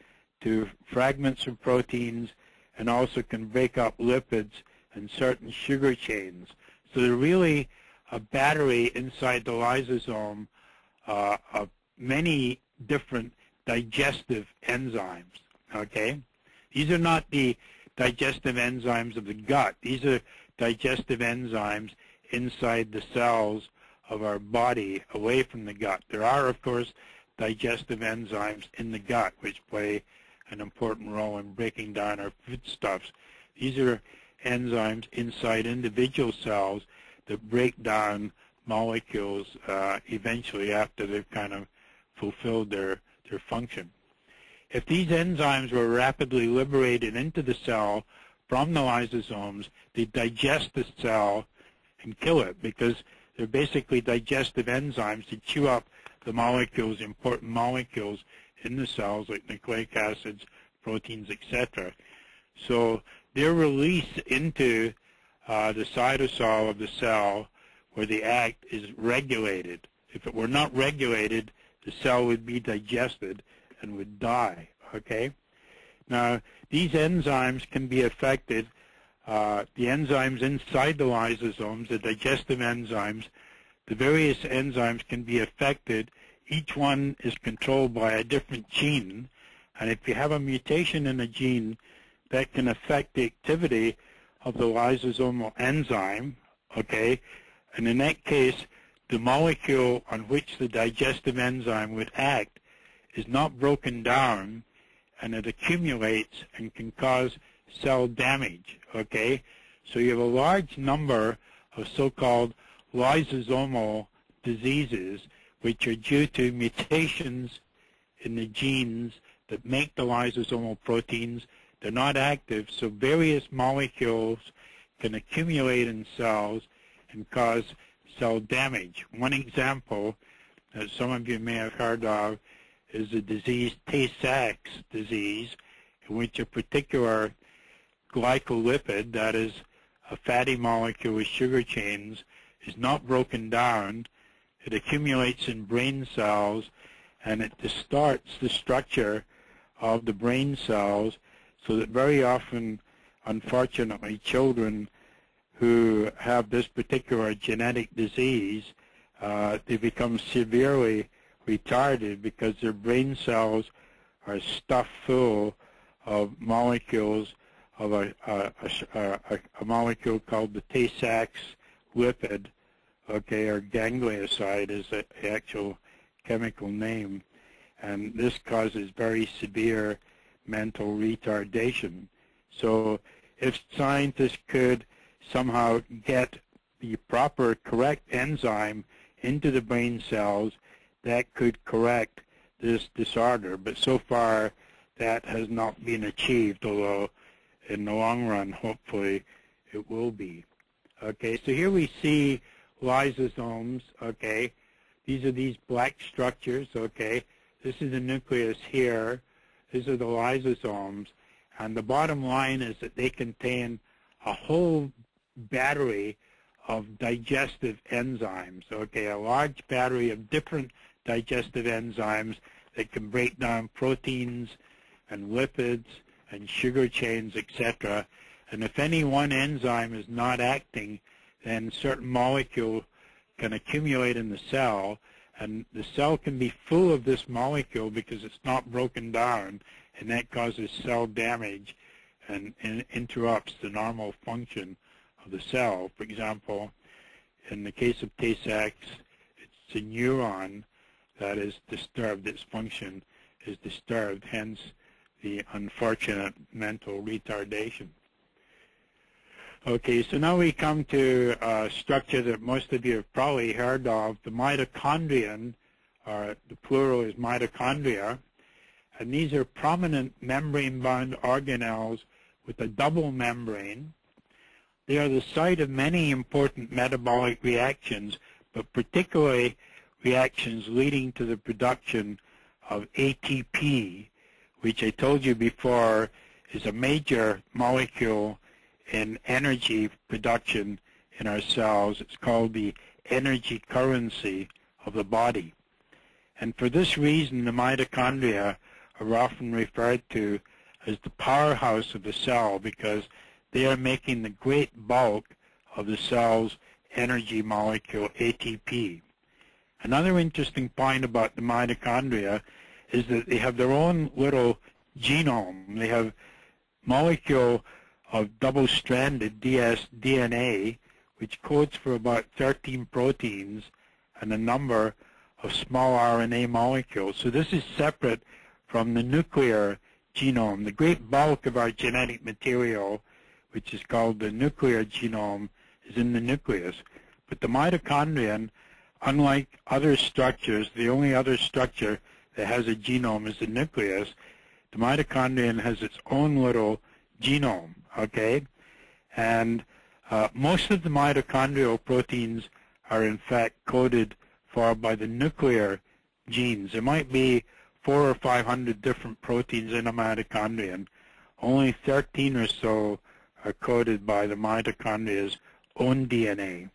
S3: to fragments of proteins, and also can break up lipids and certain sugar chains. So they're really a battery inside the lysosome of many different digestive enzymes, okay? These are not the digestive enzymes of the gut. These are digestive enzymes inside the cells of our body, away from the gut. There are, of course, digestive enzymes in the gut which play an important role in breaking down our foodstuffs. These are enzymes inside individual cells that break down molecules eventually after they've kind of fulfilled their function. If these enzymes were rapidly liberated into the cell from the lysosomes, they digest the cell and kill it, because they're basically digestive enzymes to chew up the molecules, important molecules in the cells like nucleic acids, proteins, etc. So they're released into the cytosol of the cell where the act is regulated. If it were not regulated, the cell would be digested and would die, okay? Now, these enzymes can be affected. The enzymes inside the lysosomes, the digestive enzymes, the various enzymes can be affected. Each one is controlled by a different gene, and if you have a mutation in a gene, that can affect the activity of the lysosomal enzyme, okay? And in that case, the molecule on which the digestive enzyme would act is not broken down, and it accumulates and can cause cell damage, okay? So you have a large number of so-called lysosomal diseases which are due to mutations in the genes that make the lysosomal proteins. They're not active, so various molecules can accumulate in cells and cause cell damage. One example that some of you may have heard of is the disease Tay-Sachs disease, in which a particular glycolipid, that is a fatty molecule with sugar chains, is not broken down. It accumulates in brain cells, and it distorts the structure of the brain cells, so that very often, unfortunately, children who have this particular genetic disease, they become severely retarded because their brain cells are stuffed full of molecules of a molecule called the Tay-Sachs lipid, okay, or ganglioside is the actual chemical name, and this causes very severe mental retardation. So if scientists could somehow get the proper correct enzyme into the brain cells, that could correct this disorder, but so far that has not been achieved, although in the long run hopefully it will be. Okay, so here we see lysosomes. Okay, these are these black structures. Okay, this is the nucleus here. These are the lysosomes, and the bottom line is that they contain a whole battery of digestive enzymes. Okay, a large battery of different digestive enzymes that can break down proteins and lipids and sugar chains, etc. And if any one enzyme is not acting, then certain molecule can accumulate in the cell, and the cell can be full of this molecule because it's not broken down, and that causes cell damage and interrupts the normal function of the cell. For example, in the case of Tay-Sachs, it's a neuron that is disturbed, its function is disturbed, hence the unfortunate mental retardation. Okay, so now we come to a structure that most of you have probably heard of, the mitochondrion, or the plural is mitochondria, and these are prominent membrane-bound organelles with a double membrane. They are the site of many important metabolic reactions, but particularly reactions leading to the production of ATP, which I told you before is a major molecule in energy production in our cells. It's called the energy currency of the body. And for this reason, the mitochondria are often referred to as the powerhouse of the cell, because they are making the great bulk of the cell's energy molecule, ATP. Another interesting point about the mitochondria is that they have their own little genome. They have molecule of double-stranded DNA, which codes for about 13 proteins and a number of small RNA molecules. So this is separate from the nuclear genome. The great bulk of our genetic material, which is called the nuclear genome, is in the nucleus. But the mitochondrion, unlike other structures, the only other structure that has a genome is the nucleus. The mitochondrion has its own little genome, okay? And most of the mitochondrial proteins are in fact coded for by the nuclear genes. There might be 400 or 500 different proteins in a mitochondrion. Only 13 or so are coded by the mitochondria's own DNA.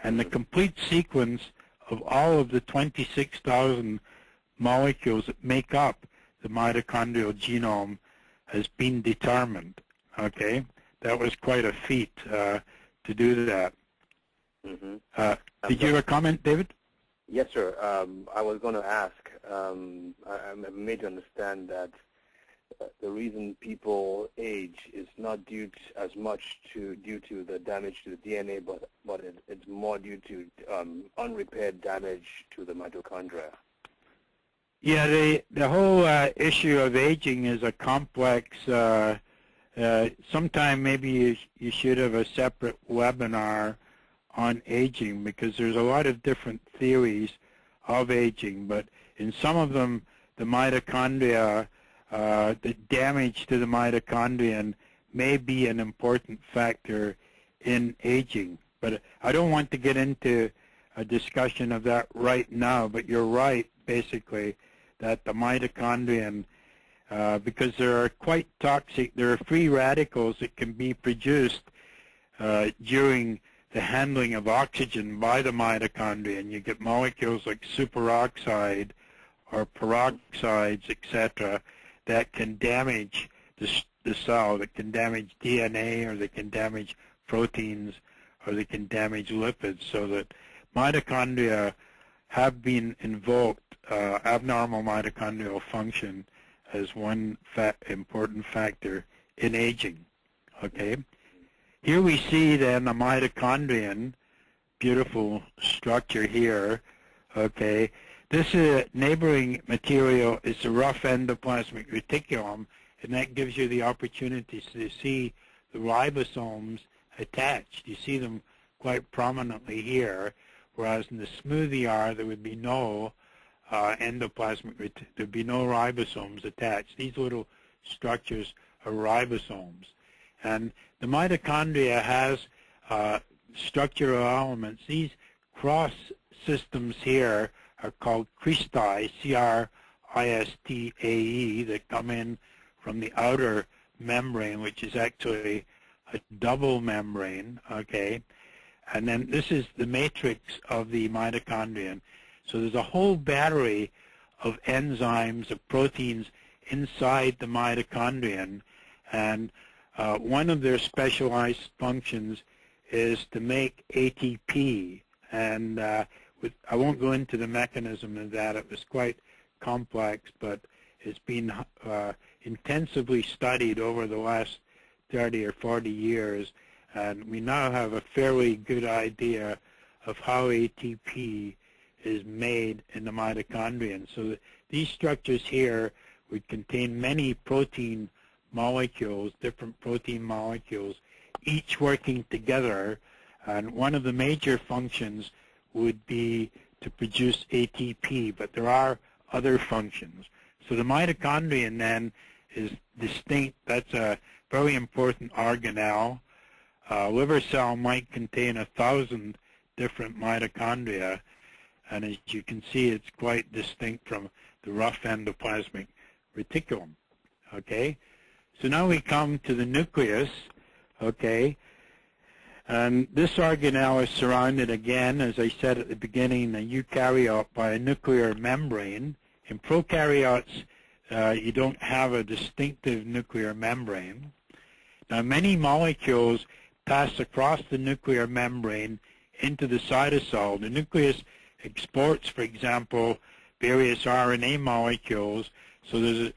S3: And the complete sequence of all of the 26,000 molecules that make up the mitochondrial genome has been determined. Okay, that was quite a feat to do that. Did you have a comment, David?
S1: Yes, sir. I was going to ask. I'm made to understand that the reason people age is not due to, as much due to the damage to the DNA, but it's more due to unrepaired damage to the mitochondria.
S3: Yeah, the whole issue of aging is a complex. Sometime maybe you should have a separate webinar on aging, because there's a lot of different theories of aging, but in some of them, the mitochondria, the damage to the mitochondrion may be an important factor in aging. But I don't want to get into a discussion of that right now, but you're right, basically, that the mitochondrion, because there are quite toxic, there are free radicals that can be produced during the handling of oxygen by the mitochondria, and you get molecules like superoxide or peroxides, etc., that can damage the cell, that can damage DNA, or they can damage proteins, or they can damage lipids, so that mitochondria have been invoked, abnormal mitochondrial function, as one important factor in aging. Okay. Here we see then a mitochondrion, beautiful structure here. Okay. This neighboring material is the rough endoplasmic reticulum, and that gives you the opportunity to see the ribosomes attached. You see them quite prominently here, whereas in the smooth ER there would be no endoplasmic, there'd be no ribosomes attached. These little structures are ribosomes. And the mitochondria has structural elements. These cross systems here are called cristae, C-R-I-S-T-A-E, that come in from the outer membrane, which is actually a double membrane, okay? And then this is the matrix of the mitochondrion. So there's a whole battery of enzymes, of proteins inside the mitochondrion, and one of their specialized functions is to make ATP. And I won't go into the mechanism of that. It was quite complex, but it's been intensively studied over the last 30 or 40 years, and we now have a fairly good idea of how ATP is made in the mitochondrion. So these structures here would contain many protein molecules, different protein molecules, each working together, and one of the major functions would be to produce ATP, but there are other functions. So the mitochondrion then is distinct. That's a very important organelle. A liver cell might contain 1,000 different mitochondria, and as you can see, it's quite distinct from the rough endoplasmic reticulum. Okay, so now we come to the nucleus. Okay, and this organelle is surrounded again, as I said at the beginning, the eukaryote by a nuclear membrane. In prokaryotes, you don't have a distinctive nuclear membrane. Now, many molecules pass across the nuclear membrane into the cytosol. The nucleus exports, for example, various RNA molecules, so there's a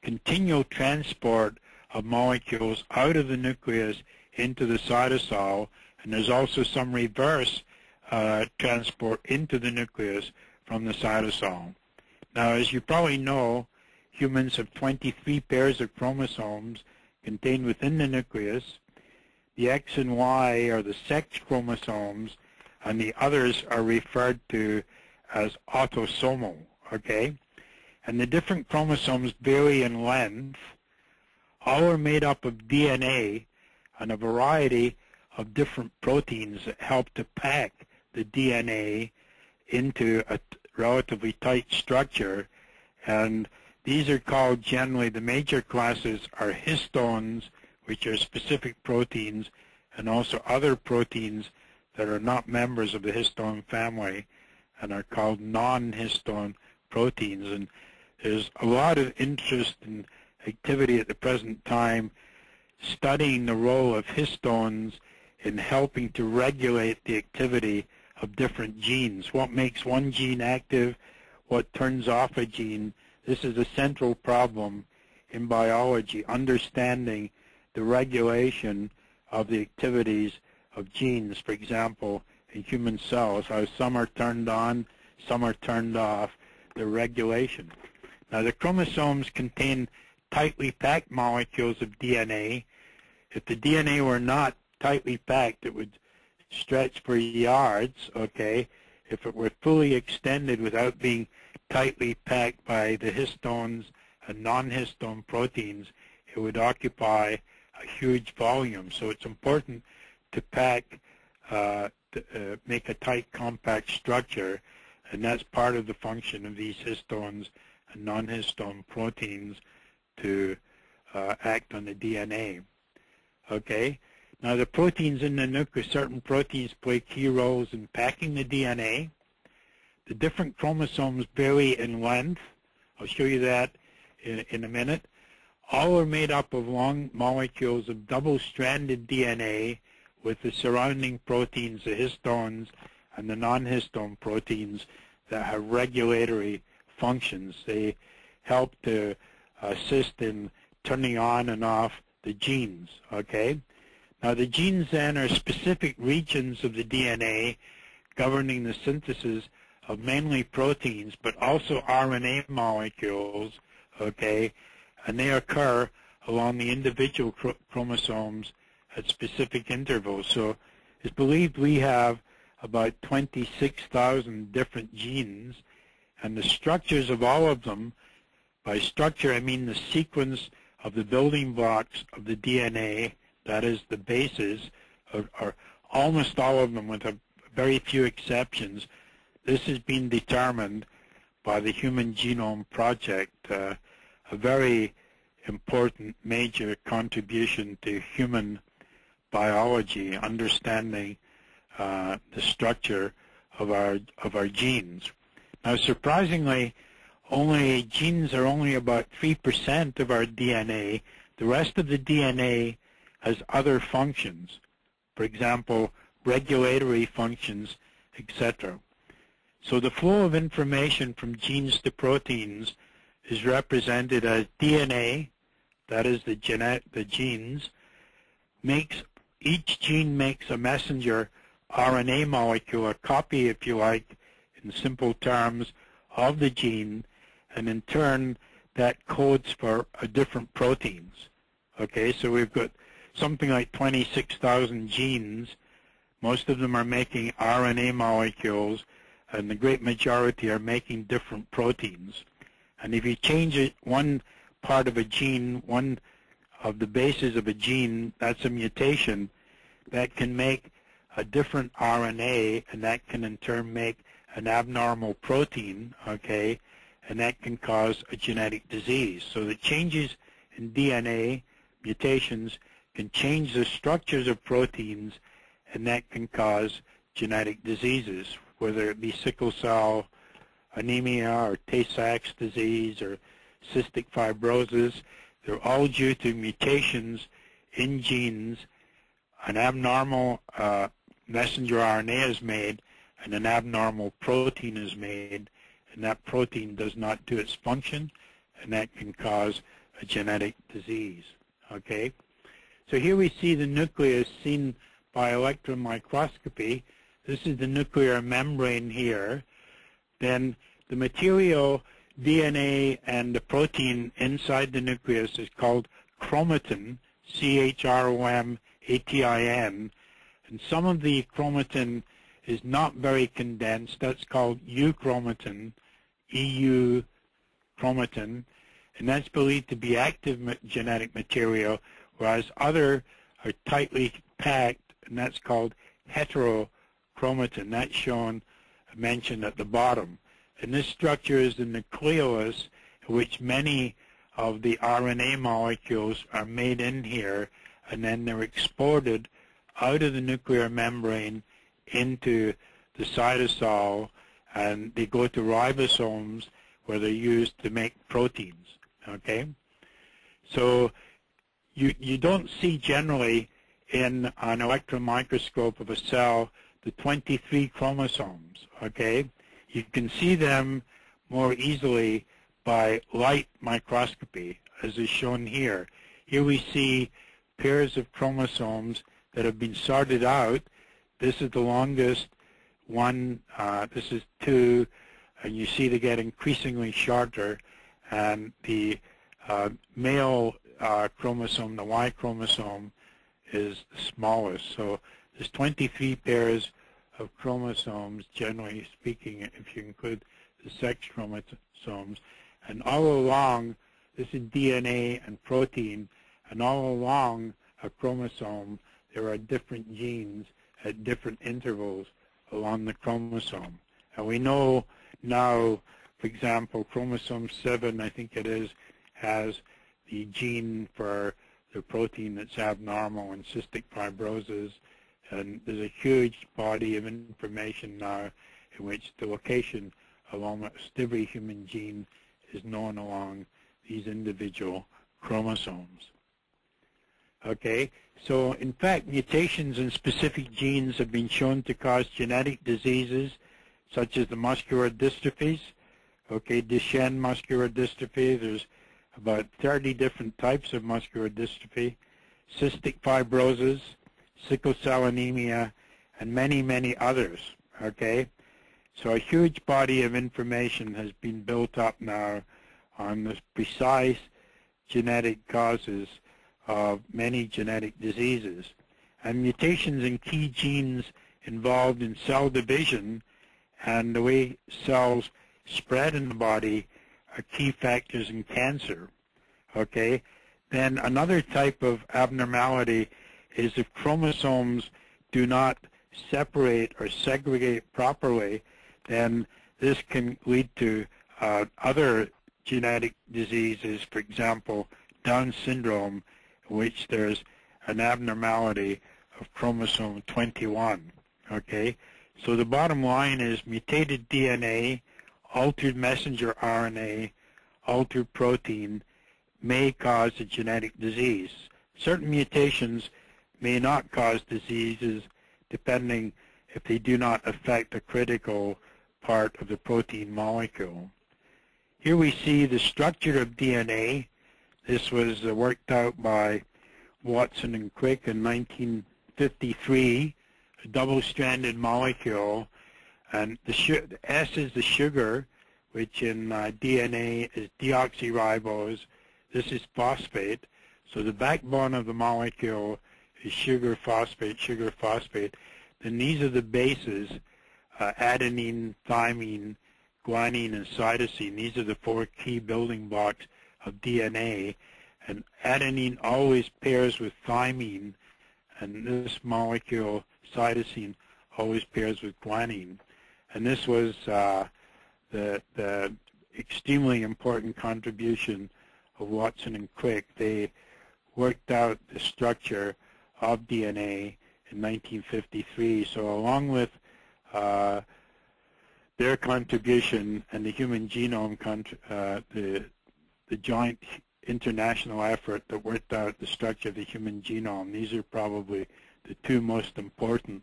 S3: continual transport of molecules out of the nucleus into the cytosol, and there's also some reverse transport into the nucleus from the cytosol. Now, as you probably know, humans have 23 pairs of chromosomes contained within the nucleus. The X and Y are the sex chromosomes, and the others are referred to as autosomal, okay? And the different chromosomes vary in length. All are made up of DNA and a variety of different proteins that help to pack the DNA into a relatively tight structure, and these are called generally, the major classes are histones, which are specific proteins, and also other proteins that are not members of the histone family and are called non-histone proteins. And there's a lot of interest and activity at the present time studying the role of histones in helping to regulate the activity of different genes. What makes one gene active, what turns off a gene. This is a central problem in biology, understanding the regulation of the activities of genes, for example, in human cells, how some are turned on, some are turned off, the regulation. Now, the chromosomes contain tightly packed molecules of DNA. If the DNA were not tightly packed, it would stretch for yards, okay? If it were fully extended without being tightly packed by the histones and non-histone proteins, it would occupy a huge volume. So it's important to pack, make a tight, compact structure, and that's part of the function of these histones and non-histone proteins to act on the DNA. Okay? Now, the proteins in the nucleus, certain proteins play key roles in packing the DNA. The different chromosomes vary in length. I'll show you that in a minute. All are made up of long molecules of double-stranded DNA with the surrounding proteins, the histones and the non-histone proteins that have regulatory functions. They help to assist in turning on and off the genes, okay? Now, the genes then are specific regions of the DNA governing the synthesis of mainly proteins, but also RNA molecules, okay? And they occur along the individual chromosomes at specific intervals. So it's believed we have about 26,000 different genes, and the structures of all of them, by structure I mean the sequence of the building blocks of the DNA, that is the bases, are almost all of them with a very few exceptions. This has been determined by the Human Genome Project, a very important major contribution to human biology, understanding the structure of our genes. Now, surprisingly, genes are only about 3% of our DNA. The rest of the DNA has other functions, for example, regulatory functions, etc. So the flow of information from genes to proteins is represented as DNA, that is the genes, each gene makes a messenger RNA molecule, a copy, if you like, in simple terms, of the gene, and in turn that codes for different proteins. Okay, so we've got something like 26,000 genes. Most of them are making RNA molecules, and the great majority are making different proteins. And if you change one part of a gene, one of the bases of a gene, that's a mutation that can make a different RNA, and that can in turn make an abnormal protein, okay, and that can cause a genetic disease. So the changes in DNA, mutations, can change the structures of proteins, and that can cause genetic diseases, whether it be sickle cell anemia or Tay-Sachs disease or cystic fibrosis. They're all due to mutations in genes. An abnormal messenger RNA is made, and an abnormal protein is made, and that protein does not do its function, and that can cause a genetic disease. Okay? So here we see the nucleus seen by electron microscopy. This is the nuclear membrane here. Then the material, DNA, and the protein inside the nucleus is called chromatin, chromatin, and some of the chromatin is not very condensed. That's called euchromatin, EU chromatin, and that's believed to be active genetic material, whereas other are tightly packed, and that's called heterochromatin. That's shown, mentioned at the bottom. And this structure is the nucleolus, in which many of the RNA molecules are made in here, and then they're exported out of the nuclear membrane into the cytosol, and they go to ribosomes where they're used to make proteins. Okay? So you don't see generally in an electron microscope of a cell the 23 chromosomes. Okay? You can see them more easily by light microscopy, as is shown here. Here we see pairs of chromosomes that have been sorted out. This is the longest one, this is 2, and you see they get increasingly shorter, and the male chromosome, the Y chromosome, is the smallest. So there's 23 pairs of chromosomes, generally speaking, if you include the sex chromosomes. And all along, this is DNA and protein, and all along a chromosome, there are different genes at different intervals along the chromosome. And we know now, for example, chromosome 7, I think it is, has the gene for the protein that's abnormal in cystic fibrosis. And there's a huge body of information now in which the location of almost every human gene is known along these individual chromosomes. Okay, so in fact, mutations in specific genes have been shown to cause genetic diseases such as the muscular dystrophies. Okay, Duchenne muscular dystrophy, there's about 30 different types of muscular dystrophy, cystic fibrosis, sickle cell anemia, and many, many others. Okay, so a huge body of information has been built up now on the precise genetic causes of many genetic diseases. And mutations in key genes involved in cell division and the way cells spread in the body are key factors in cancer. Okay? Then another type of abnormality is if chromosomes do not separate or segregate properly, then this can lead to other genetic diseases, for example, Down syndrome, in which there's an abnormality of chromosome 21. Okay? So the bottom line is mutated DNA, altered messenger RNA, altered protein may cause a genetic disease. Certain mutations may not cause diseases depending if they do not affect a critical part of the protein molecule. Here we see the structure of DNA. This was worked out by Watson and Crick in 1953, a double-stranded molecule. And the S is the sugar, which in DNA is deoxyribose. This is phosphate. So the backbone of the molecule is sugar, phosphate, sugar, phosphate. Then these are the bases, adenine, thymine, guanine, and cytosine. These are the four key building blocks of DNA. And adenine always pairs with thymine, and this molecule, cytosine, always pairs with guanine. And this was the extremely important contribution of Watson and Crick. They worked out the structure of DNA in 1953. So along with their contribution and the human genome, the joint international effort that worked out the structure of the human genome, these are probably the two most important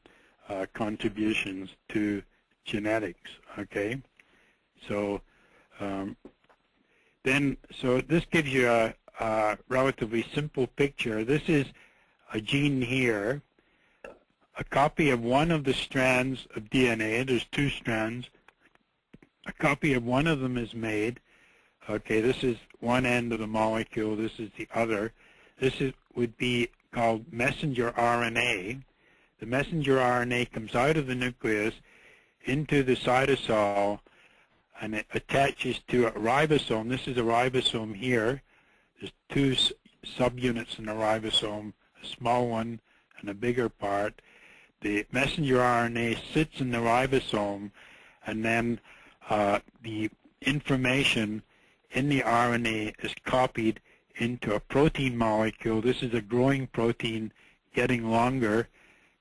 S3: contributions to genetics. Okay, so so this gives you a relatively simple picture. This is a gene here, a copy of one of the strands of DNA. There's two strands. A copy of one of them is made. Okay, this is one end of the molecule. This is the other. This would be called messenger RNA. The messenger RNA comes out of the nucleus into the cytosol, and it attaches to a ribosome. This is a ribosome here. There's two subunits in the ribosome, a small one and a bigger part. The messenger RNA sits in the ribosome, and then the information in the RNA is copied into a protein molecule. This is a growing protein getting longer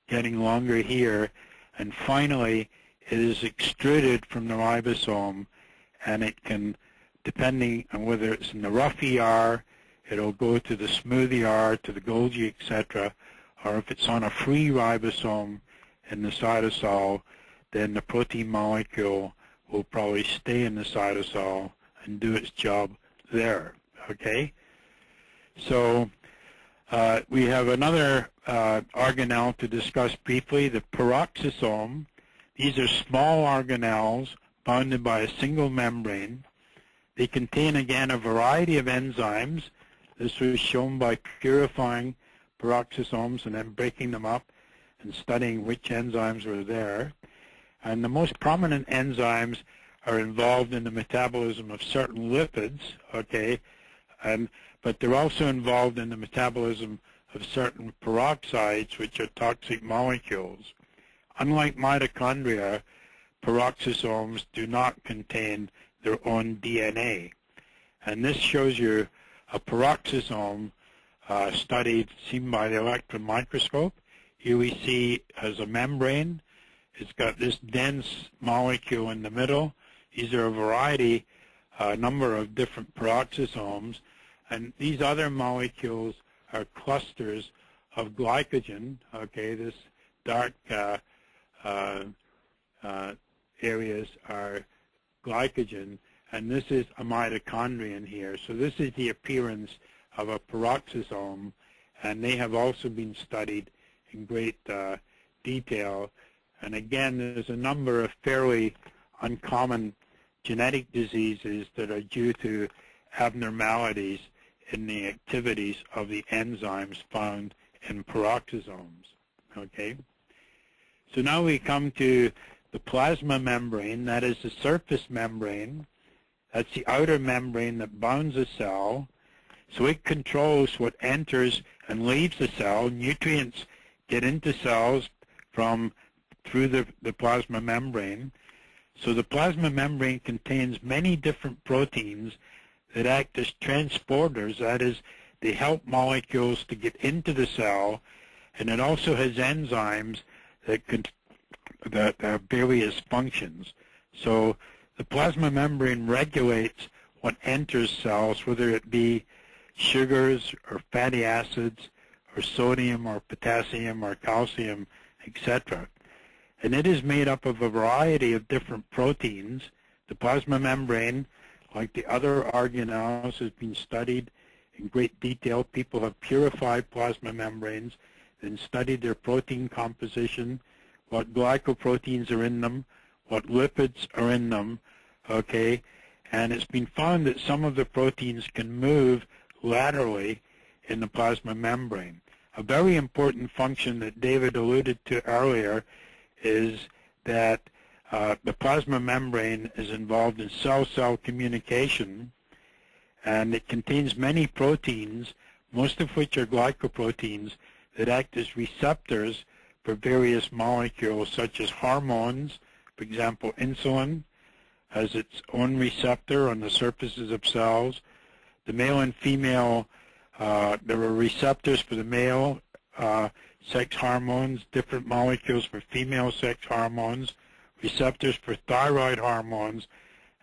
S3: here, and finally it is extruded from the ribosome, and it can, depending on whether it's in the rough ER, it'll go to the smooth ER, to the Golgi, etc., or if it's on a free ribosome in the cytosol, then the protein molecule will probably stay in the cytosol and do its job there. Okay? So we have another organelle to discuss briefly, the peroxisome. These are small organelles bounded by a single membrane. They contain, again, a variety of enzymes. This was shown by purifying peroxisomes and then breaking them up and studying which enzymes were there. And the most prominent enzymes are involved in the metabolism of certain lipids, okay, but they're also involved in the metabolism of certain peroxides, which are toxic molecules. Unlike mitochondria, peroxisomes do not contain their own DNA. And this shows you a peroxisome studied, seen by the electron microscope. Here we see as a membrane. It's got this dense molecule in the middle. These are a variety, number of different peroxisomes. And these other molecules are clusters of glycogen. Okay, this dark areas are glycogen, and this is a mitochondrion here. So this is the appearance of a peroxisome, and they have also been studied in great detail. And again, there's a number of fairly uncommon genetic diseases that are due to abnormalities in the activities of the enzymes found in peroxisomes. Okay? So now we come to the plasma membrane. That is the surface membrane. That's the outer membrane that bounds a cell. So it controls what enters and leaves the cell. Nutrients get into cells through the plasma membrane. So the plasma membrane contains many different proteins that act as transporters. That is, they help molecules to get into the cell, and it also has enzymes that have various functions. So the plasma membrane regulates what enters cells, whether it be sugars or fatty acids or sodium or potassium or calcium, etc. And it is made up of a variety of different proteins. The plasma membrane, like the other organelles, has been studied in great detail. People have purified plasma membranes and studied their protein composition, what glycoproteins are in them, what lipids are in them, okay? And it's been found that some of the proteins can move laterally in the plasma membrane. A very important function that David alluded to earlier is that the plasma membrane is involved in cell-cell communication, and it contains many proteins, most of which are glycoproteins, that act as receptors for various molecules such as hormones. For example, insulin has its own receptor on the surfaces of cells. The male and female, there are receptors for the male sex hormones, different molecules for female sex hormones, receptors for thyroid hormones,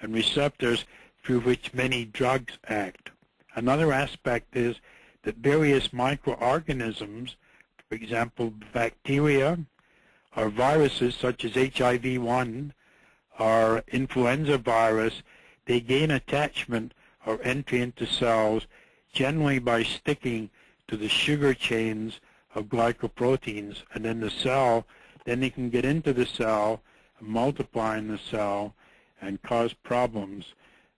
S3: and receptors through which many drugs act. Another aspect is that various microorganisms, for example, bacteria or viruses such as HIV-1 or influenza virus, they gain attachment or entry into cells generally by sticking to the sugar chains of glycoproteins, and then the cell, then they can get into the cell, multiply in the cell, and cause problems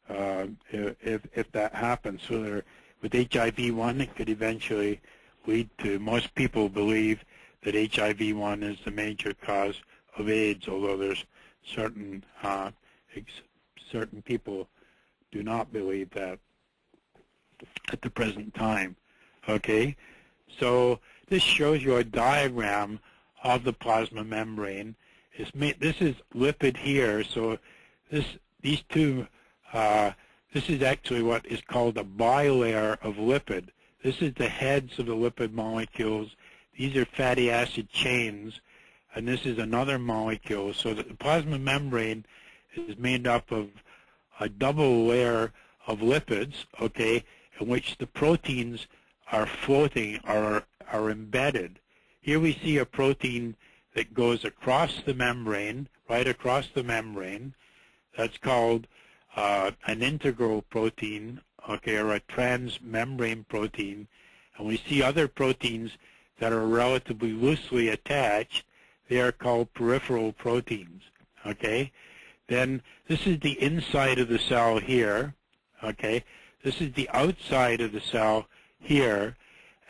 S3: if that happens. So with HIV-1, it could eventually lead to, most people believe that HIV-1 is the major cause of AIDS, although there's certain people do not believe that at the present time. Okay, so this shows you a diagram of the plasma membrane. This is lipid here, so this is actually what is called a bilayer of lipid. This is the heads of the lipid molecules. These are fatty acid chains, and this is another molecule. So the plasma membrane is made up of a double layer of lipids, okay, in which the proteins are floating or are embedded. Here we see a protein that goes across the membrane, right across the membrane. That's called an integral protein, okay, or a transmembrane protein. And we see other proteins that are relatively loosely attached. They are called peripheral proteins, okay? Then this is the inside of the cell here, okay? This is the outside of the cell here,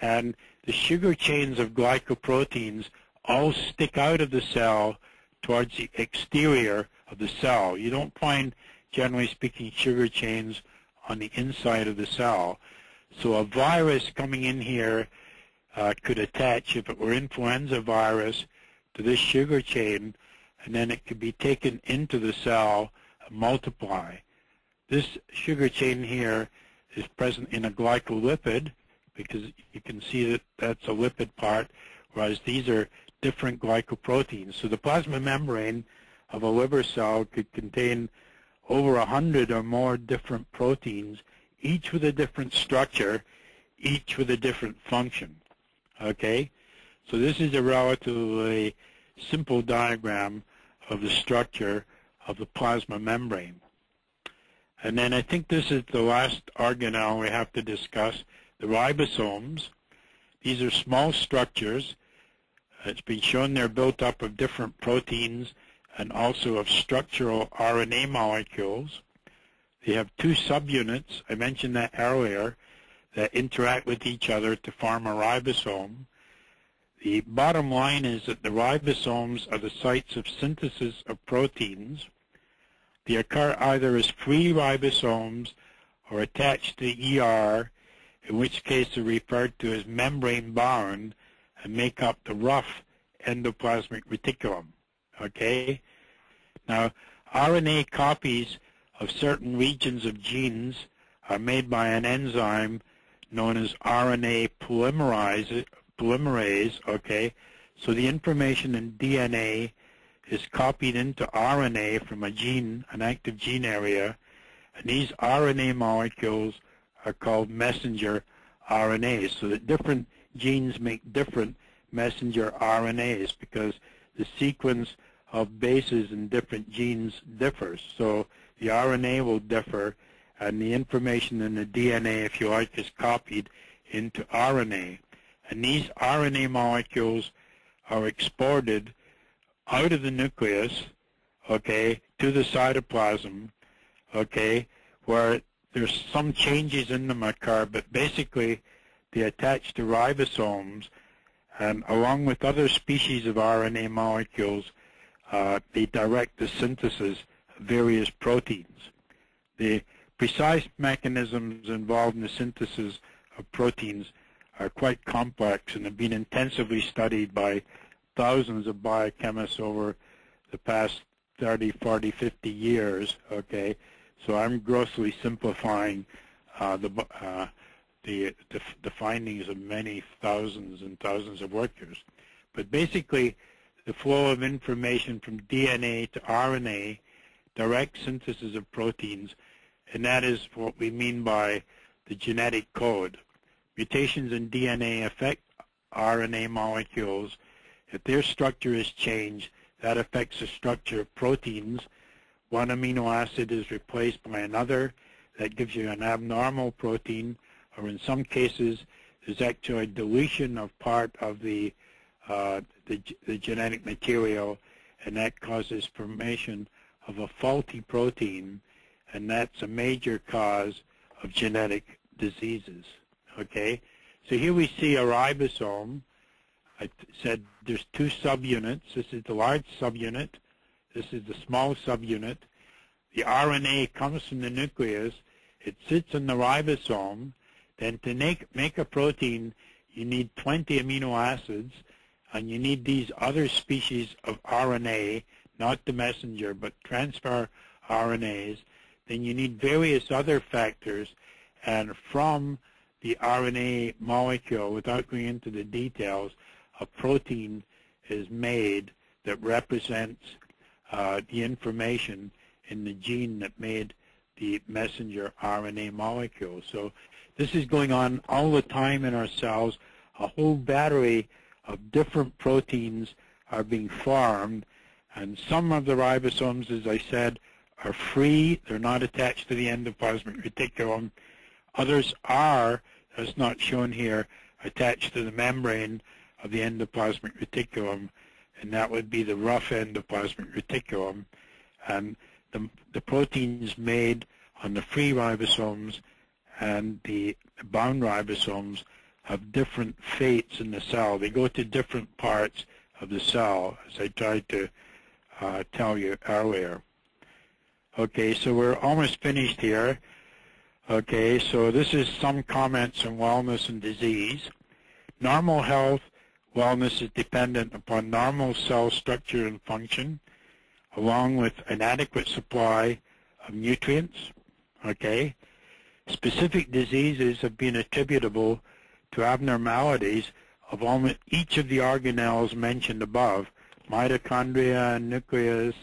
S3: and the sugar chains of glycoproteins all stick out of the cell towards the exterior of the cell. You don't find, generally speaking, sugar chains on the inside of the cell. So a virus coming in here could attach, if it were influenza virus, to this sugar chain, and then it could be taken into the cell and multiply. This sugar chain here is present in a glycolipid, because you can see that that's a lipid part, whereas these are different glycoproteins. So the plasma membrane of a liver cell could contain over 100 or more different proteins, each with a different structure, each with a different function. Okay? So this is a relatively simple diagram of the structure of the plasma membrane. And then I think this is the last organelle we have to discuss, the ribosomes. These are small structures. It's been shown they're built up of different proteins and also of structural RNA molecules. They have two subunits, I mentioned that earlier, that interact with each other to form a ribosome. The bottom line is that the ribosomes are the sites of synthesis of proteins. They occur either as free ribosomes or attached to the ER, in which case they're referred to as membrane-bound and make up the rough endoplasmic reticulum. Okay? Now, RNA copies of certain regions of genes are made by an enzyme known as RNA polymerase, okay? So the information in DNA is copied into RNA from a gene, an active gene area, and these RNA molecules are called messenger RNAs, so that different genes make different messenger RNAs because the sequence of bases in different genes differs. So the RNA will differ, and the information in the DNA, if you like, is copied into RNA. And these RNA molecules are exported out of the nucleus, okay, to the cytoplasm, okay, where there's some changes in them occur, but basically they attach to ribosomes, and along with other species of RNA molecules, they direct the synthesis of various proteins. The precise mechanisms involved in the synthesis of proteins are quite complex and have been intensively studied by thousands of biochemists over the past 30, 40, 50 years, okay? So I'm grossly simplifying the findings of many thousands and thousands of workers. But basically, the flow of information from DNA to RNA, direct synthesis of proteins, and that is what we mean by the genetic code. Mutations in DNA affect RNA molecules. If their structure is changed, that affects the structure of proteins. One amino acid is replaced by another. That gives you an abnormal protein, or in some cases, there's actually a deletion of part of the genetic material, and that causes formation of a faulty protein, and that's a major cause of genetic diseases. Okay, so here we see a ribosome. I said there's two subunits. This is the large subunit. This is the small subunit. The RNA comes from the nucleus. It sits in the ribosome. Then to make a protein, you need 20 amino acids, and you need these other species of RNA, not the messenger, but transfer RNAs. Then you need various other factors, and from the RNA molecule, without going into the details, a protein is made that represents the information in the gene that made the messenger RNA molecule. So this is going on all the time in our cells. A whole battery of different proteins are being formed, and some of the ribosomes, as I said, are free. They're not attached to the endoplasmic reticulum. Others are, that's not shown here, attached to the membrane of the endoplasmic reticulum, and that would be the rough endoplasmic reticulum. And the proteins made on the free ribosomes and the bound ribosomes have different fates in the cell. They go to different parts of the cell, as I tried to tell you earlier. Okay, so we're almost finished here. Okay, so this is some comments on wellness and disease. Normal health, wellness is dependent upon normal cell structure and function, along with an adequate supply of nutrients. Okay, specific diseases have been attributable to abnormalities of almost each of the organelles mentioned above, mitochondria, nucleus,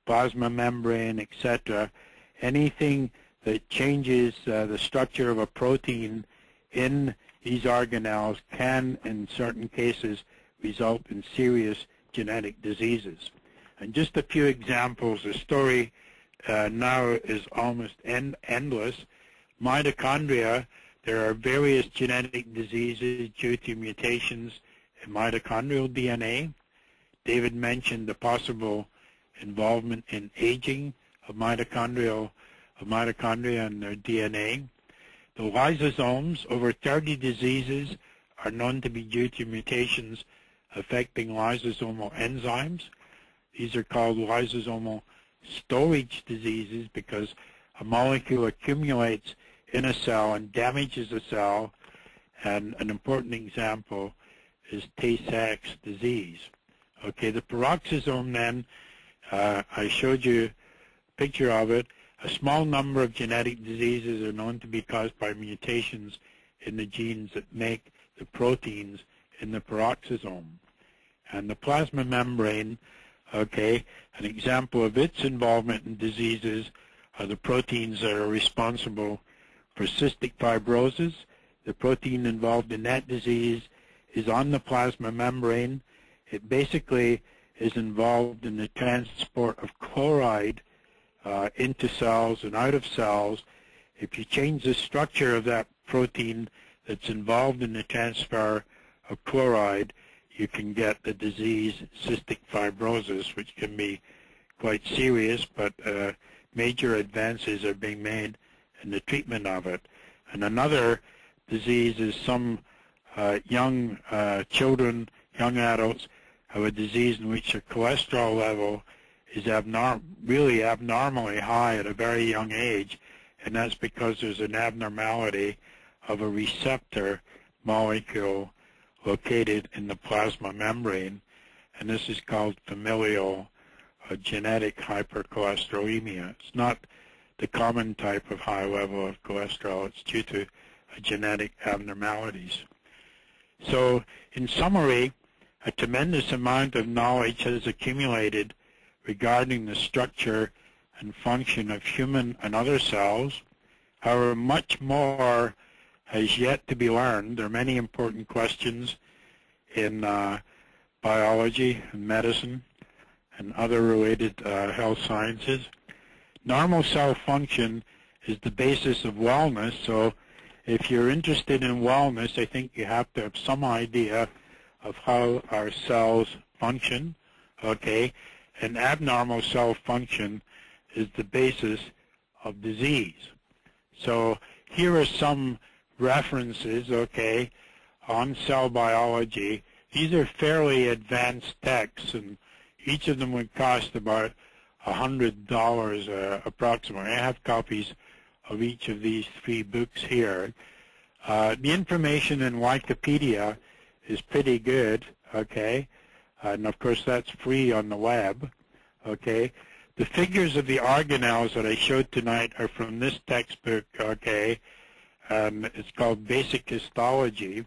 S3: plasma membrane, etc. Anything that changes the structure of a protein in these organelles can, in certain cases, result in serious genetic diseases. And just a few examples. The story now is almost endless. Mitochondria, there are various genetic diseases due to mutations in mitochondrial DNA. David mentioned the possible involvement in aging of mitochondria and their DNA. The lysosomes, over 30 diseases are known to be due to mutations affecting lysosomal enzymes. These are called lysosomal storage diseases because a molecule accumulates in a cell and damages a cell, and an important example is Tay-Sachs disease. Okay, the peroxisome then, I showed you a picture of it. A small number of genetic diseases are known to be caused by mutations in the genes that make the proteins in the peroxisome. And the plasma membrane, okay, an example of its involvement in diseases are the proteins that are responsible for cystic fibrosis. The protein involved in that disease is on the plasma membrane. It basically is involved in the transport of chloride into cells and out of cells. If you change the structure of that protein that's involved in the transfer of chloride, you can get the disease cystic fibrosis, which can be quite serious, but major advances are being made in the treatment of it. And another disease is some young children, young adults, have a disease in which their cholesterol level is really abnormally high at a very young age, and that's because there's an abnormality of a receptor molecule located in the plasma membrane, and this is called familial genetic hypercholesterolemia. It's not the common type of high level of cholesterol. It's due to genetic abnormalities. So, in summary, a tremendous amount of knowledge has accumulated regarding the structure and function of human and other cells. However, much more has yet to be learned. There are many important questions in biology and medicine and other related health sciences. Normal cell function is the basis of wellness, so if you're interested in wellness, I think you have to have some idea of how our cells function, okay? And abnormal cell function is the basis of disease. So here are some references, okay, on cell biology. These are fairly advanced texts, and each of them would cost about $100 approximately. I have copies of each of these 3 books here. The information in Wikipedia is pretty good, okay, and of course that's free on the web, okay. The figures of the organelles that I showed tonight are from this textbook, okay. It's called Basic Histology.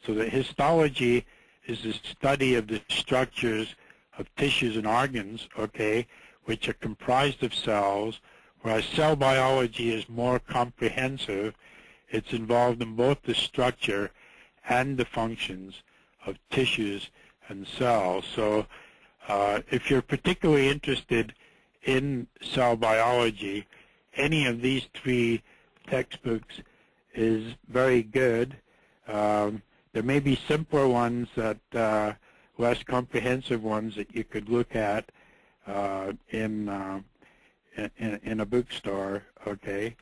S3: So the histology is the study of the structures of tissues and organs, okay, which are comprised of cells, whereas cell biology is more comprehensive. It's involved in both the structure and the functions of tissues and cells. So if you're particularly interested in cell biology, any of these 3 textbooks is very good. There may be simpler ones that less comprehensive ones that you could look at in a bookstore, okay.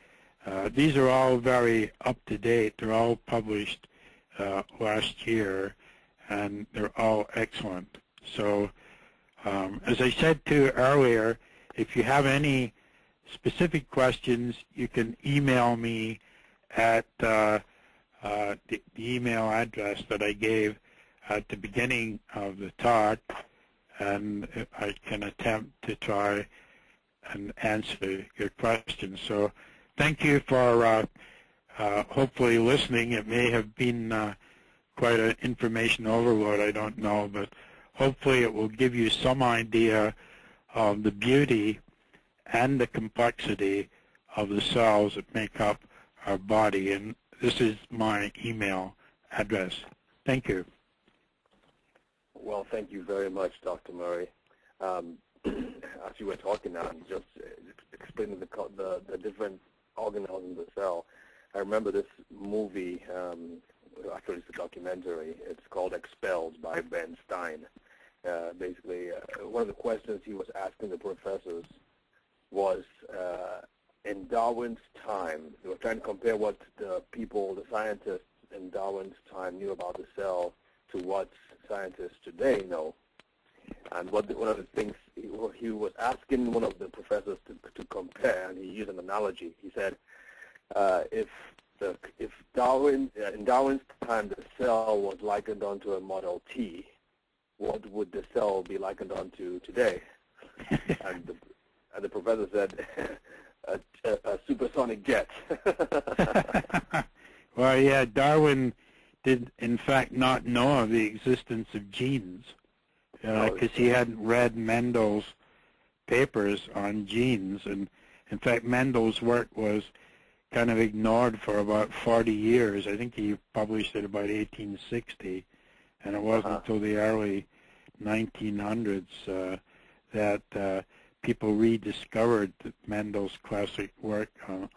S3: These are all very up-to-date. They're all published last year, and they're all excellent. So as I said too earlier, if you have any specific questions, you can email me at the email address that I gave at the beginning of the talk, and I can attempt to try and answer your questions. So thank you for hopefully listening. It may have been quite an information overload, I don't know, but hopefully it will give you some idea of the beauty and the complexity of the cells that make up our body. And this is my email address. Thank you.
S1: Well, thank you very much, Dr. Murray. As you were talking now, just explaining the different organelles in the cell, I remember this movie, actually it's a documentary. It's called Expelled by Ben Stein. Basically, one of the questions he was asking the professors was, in Darwin's time, they were trying to compare what the scientists in Darwin's time knew about the cell to what scientists today know. And one of the things he was asking one of the professors to compare, and he used an analogy. He said, if in Darwin's time the cell was likened onto a Model T, what would the cell be likened onto today? and the professor said, a supersonic jet.
S3: Well, yeah, Darwin did in fact not know of the existence of genes, because he hadn't read Mendel's papers on genes. And in fact, Mendel's work was kind of ignored for about 40 years. I think he published it about 1860, and it wasn't until the early 1900s that people rediscovered Mendel's classic work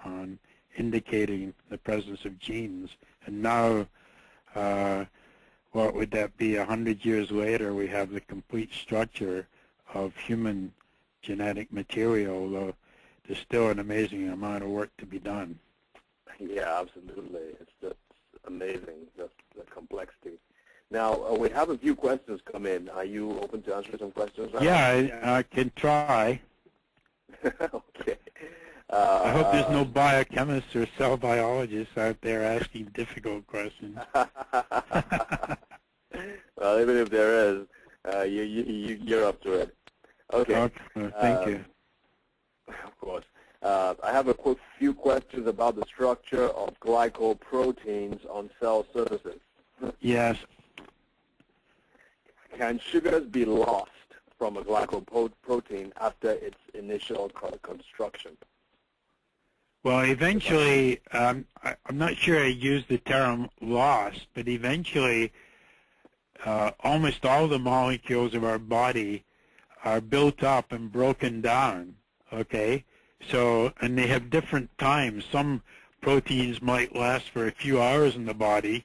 S3: on indicating the presence of genes. And now, what would that be, 100 years later, we have the complete structure of human genetic material, though there's still an amazing amount of work to be done.
S1: Yeah, absolutely. It's just amazing, just the complexity. Now, we have a few questions come in. Are you open to answering some questions?
S3: Yeah, I can try.
S1: Okay.
S3: I hope there's no biochemists or cell biologists out there asking difficult questions.
S1: Well, even if there is, you're up to it. Okay.
S3: Thank you.
S1: Of course. I have a few questions about the structure of glycoproteins on cell surfaces.
S3: Yes.
S1: Can sugars be lost from a glycoprotein after its initial construction?
S3: Well, eventually, I'm not sure I use the term lost, but eventually almost all the molecules of our body are built up and broken down, okay? So, and they have different times. Some proteins might last for a few hours in the body,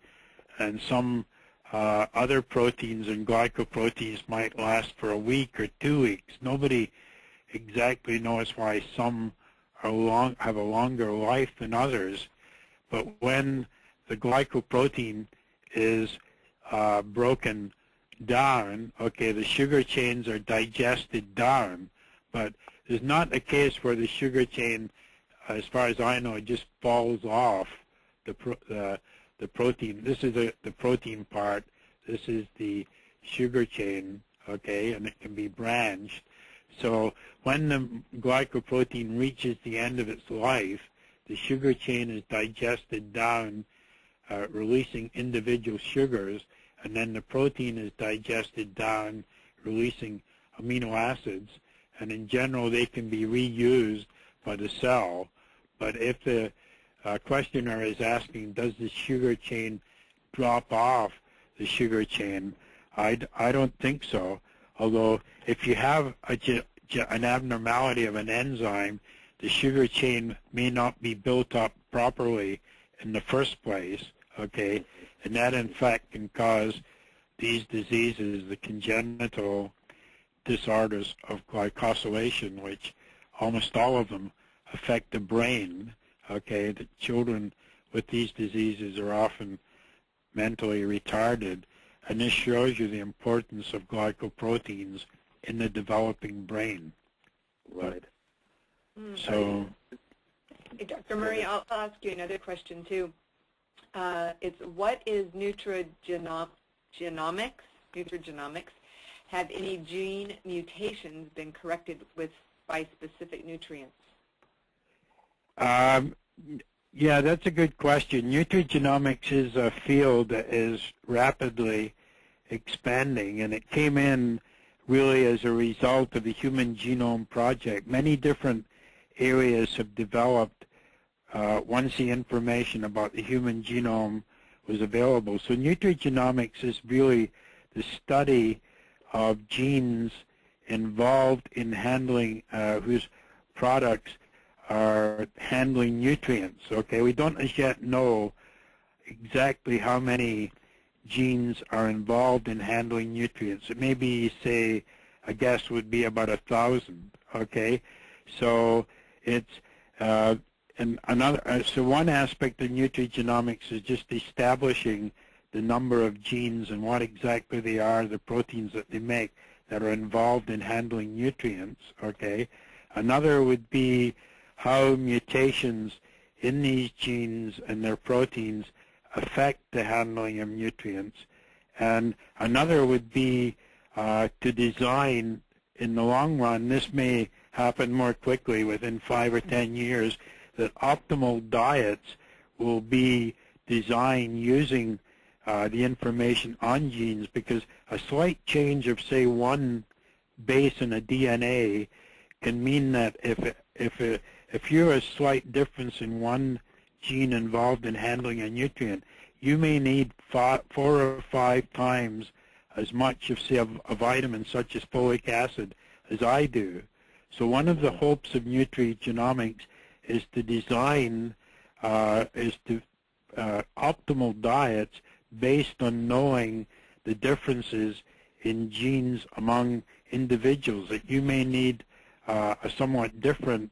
S3: and some other proteins and glycoproteins might last for a week or 2 weeks. Nobody exactly knows why some have a longer life than others, but when the glycoprotein is broken down, okay, the sugar chains are digested down, but there's not a case where the sugar chain, as far as I know, just falls off the protein. This is the protein part. This is the sugar chain, okay, and it can be branched. So when the glycoprotein reaches the end of its life, the sugar chain is digested down, releasing individual sugars, and then the protein is digested down, releasing amino acids, and in general they can be reused by the cell. But if the questioner is asking, does the sugar chain drop off the sugar chain, I don't think so. Although if you have an abnormality of an enzyme, the sugar chain may not be built up properly in the first place, okay? And that in fact can cause these diseases, the congenital disorders of glycosylation, which almost all of them affect the brain, okay? The children with these diseases are often mentally retarded, and this shows you the importance of glycoproteins in the developing brain.
S1: Right.
S3: So,
S2: hey, Dr. Murray, I'll ask you another question too. It's what is nutrigenomics? Have any gene mutations been corrected by specific nutrients?
S3: Yeah, that's a good question. Nutrigenomics is a field that is rapidly expanding, and it came in really as a result of the Human Genome Project. Many different areas have developed once the information about the human genome was available. So nutrigenomics is really the study of genes involved in handling, whose products are handling nutrients. Okay, we don't as yet know exactly how many genes are involved in handling nutrients. It may be, say, a guess would be about 1,000. Okay, so it's and another. So one aspect of nutrigenomics is just establishing the number of genes and what exactly they are, the proteins that they make that are involved in handling nutrients. Okay, another would be how mutations in these genes and their proteins affect the handling of nutrients. And another would be to design, in the long run, this may happen more quickly within 5 or 10 years, that optimal diets will be designed using the information on genes, because a slight change of, say, one base in a DNA can mean that if you're a slight difference in one gene involved in handling a nutrient, you may need 4 or 5 times as much of, say, a vitamin such as folic acid as I do. So one of the hopes of nutrigenomics is to design optimal diets based on knowing the differences in genes among individuals, that you may need a somewhat different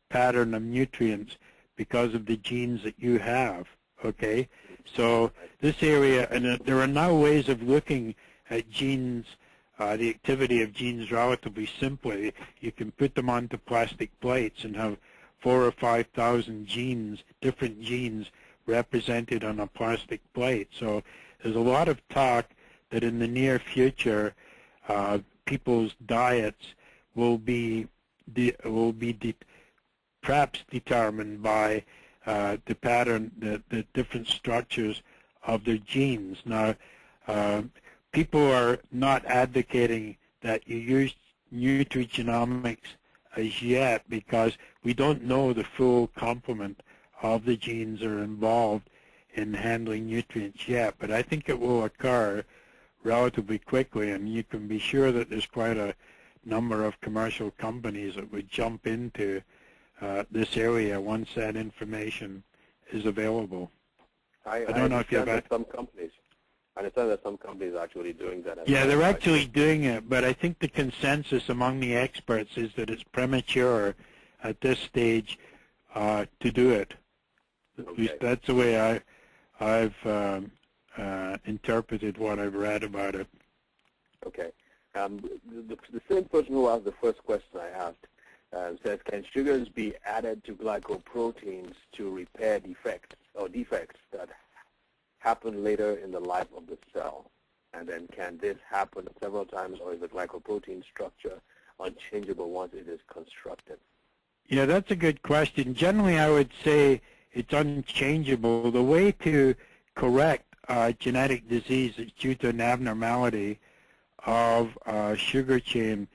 S3: pattern of nutrients because of the genes that you have. Okay, so this area, and there are now ways of looking at genes, the activity of genes relatively simply. You can put them onto plastic plates and have 4,000 or 5,000 genes, different genes represented on a plastic plate. So there's a lot of talk that in the near future, people's diets will be perhaps determined by the pattern, the different structures of their genes. Now, people are not advocating that you use nutrigenomics as yet, because we don't know the full complement of the genes that are involved in handling nutrients yet. But I think it will occur relatively quickly, and you can be sure that there's quite a number of commercial companies that would jump into this area once that information is available.
S1: I don't know if you have some companies. I understand that some companies are actually doing that.
S3: Yeah, they're actually doing it, but I think the consensus among the experts is that it's premature at this stage to do it. Okay. At least that's the way I've interpreted what I've read about it.
S1: Okay. The same person who asked the first question I asked says, can sugars be added to glycoproteins to repair defects that happen later in the life of the cell? And then can this happen several times, or is the glycoprotein structure unchangeable once it is constructed?
S3: Yeah, that's a good question. Generally, I would say it's unchangeable. The way to correct genetic disease that's due to an abnormality of sugar chain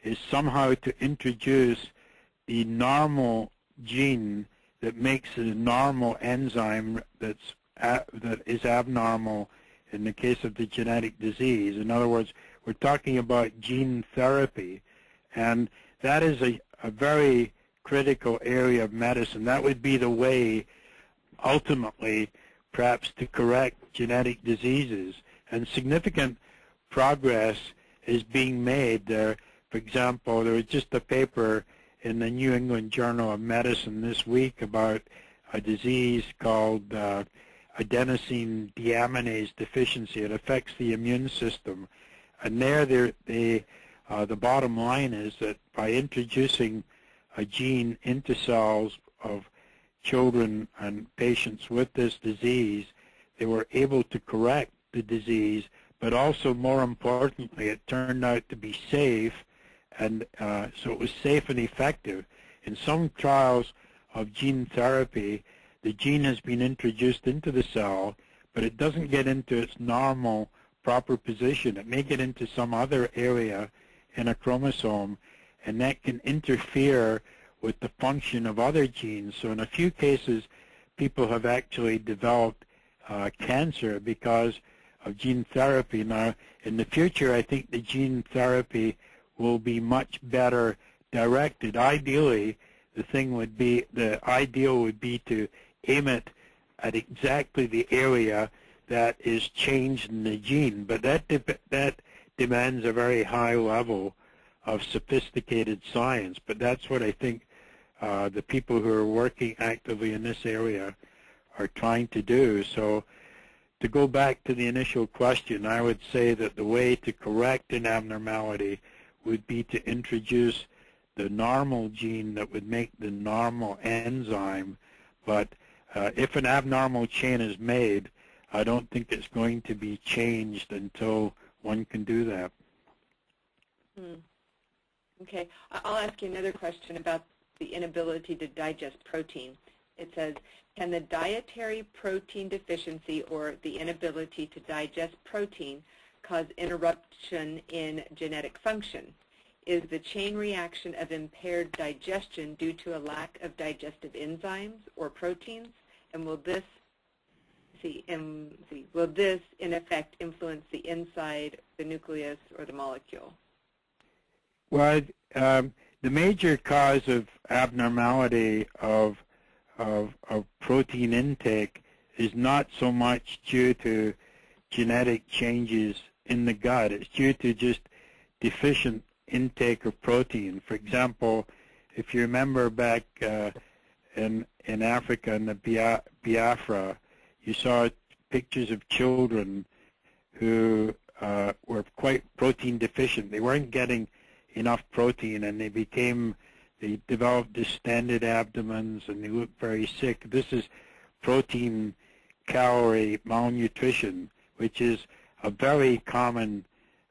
S3: is somehow to introduce the normal gene that makes the normal enzyme that is abnormal in the case of the genetic disease. In other words, we're talking about gene therapy, and that is a very critical area of medicine. That would be the way, ultimately, perhaps to correct genetic diseases. And significant progress is being made there. For example, there was just a paper in the New England Journal of Medicine this week about a disease called adenosine deaminase deficiency. It affects the immune system. And the bottom line is that by introducing a gene into cells of children and patients with this disease, they were able to correct the disease, but also, more importantly, it turned out to be safe, and so it was safe and effective. In some trials of gene therapy, the gene has been introduced into the cell, but it doesn't get into its normal, proper position. It may get into some other area in a chromosome, and that can interfere with the function of other genes. So in a few cases, people have actually developed cancer because of gene therapy. Now, in the future, I think the gene therapy will be much better directed. Ideally, the ideal would be to aim it at exactly the area that is changed in the gene, but that demands a very high level of sophisticated science. But that's what I think the people who are working actively in this area are trying to do. So to go back to the initial question, I would say that the way to correct an abnormality would be to introduce the normal gene that would make the normal enzyme. But if an abnormal chain is made, I don't think it's going to be changed until one can do that.
S2: Okay. I'll ask you another question about the inability to digest protein. It says, can the dietary protein deficiency or the inability to digest protein cause interruption in genetic function? Is the chain reaction of impaired digestion due to a lack of digestive enzymes or proteins? And will this, will this in effect influence the inside, the nucleus, or the molecule?
S3: Well, the major cause of abnormality of protein intake is not so much due to genetic changes in the gut. It's due to just deficient intake of protein. For example, if you remember back in Africa in the Biafra, you saw pictures of children who were quite protein deficient. They weren't getting enough protein, and they developed distended abdomens, and they looked very sick. This is protein calorie malnutrition, which is a very common,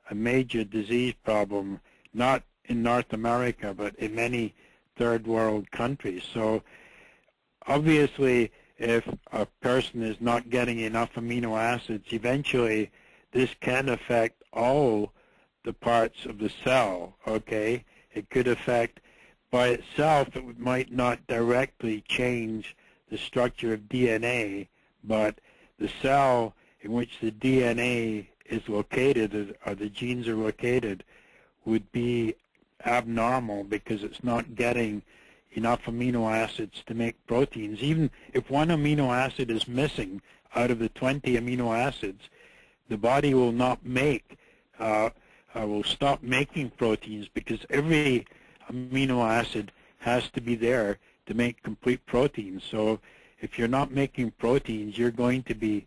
S3: a major disease problem, not in North America, but in many third world countries. So obviously, if a person is not getting enough amino acids, eventually this can affect all the parts of the cell, okay? It could affect, by itself, it might not directly change the structure of DNA, but the cell in which the DNA is located, or the genes are located, would be abnormal because it's not getting enough amino acids to make proteins. Even if one amino acid is missing out of the 20 amino acids, the body will not make, will stop making proteins, because every amino acid has to be there to make complete proteins. So if you're not making proteins, you're going to be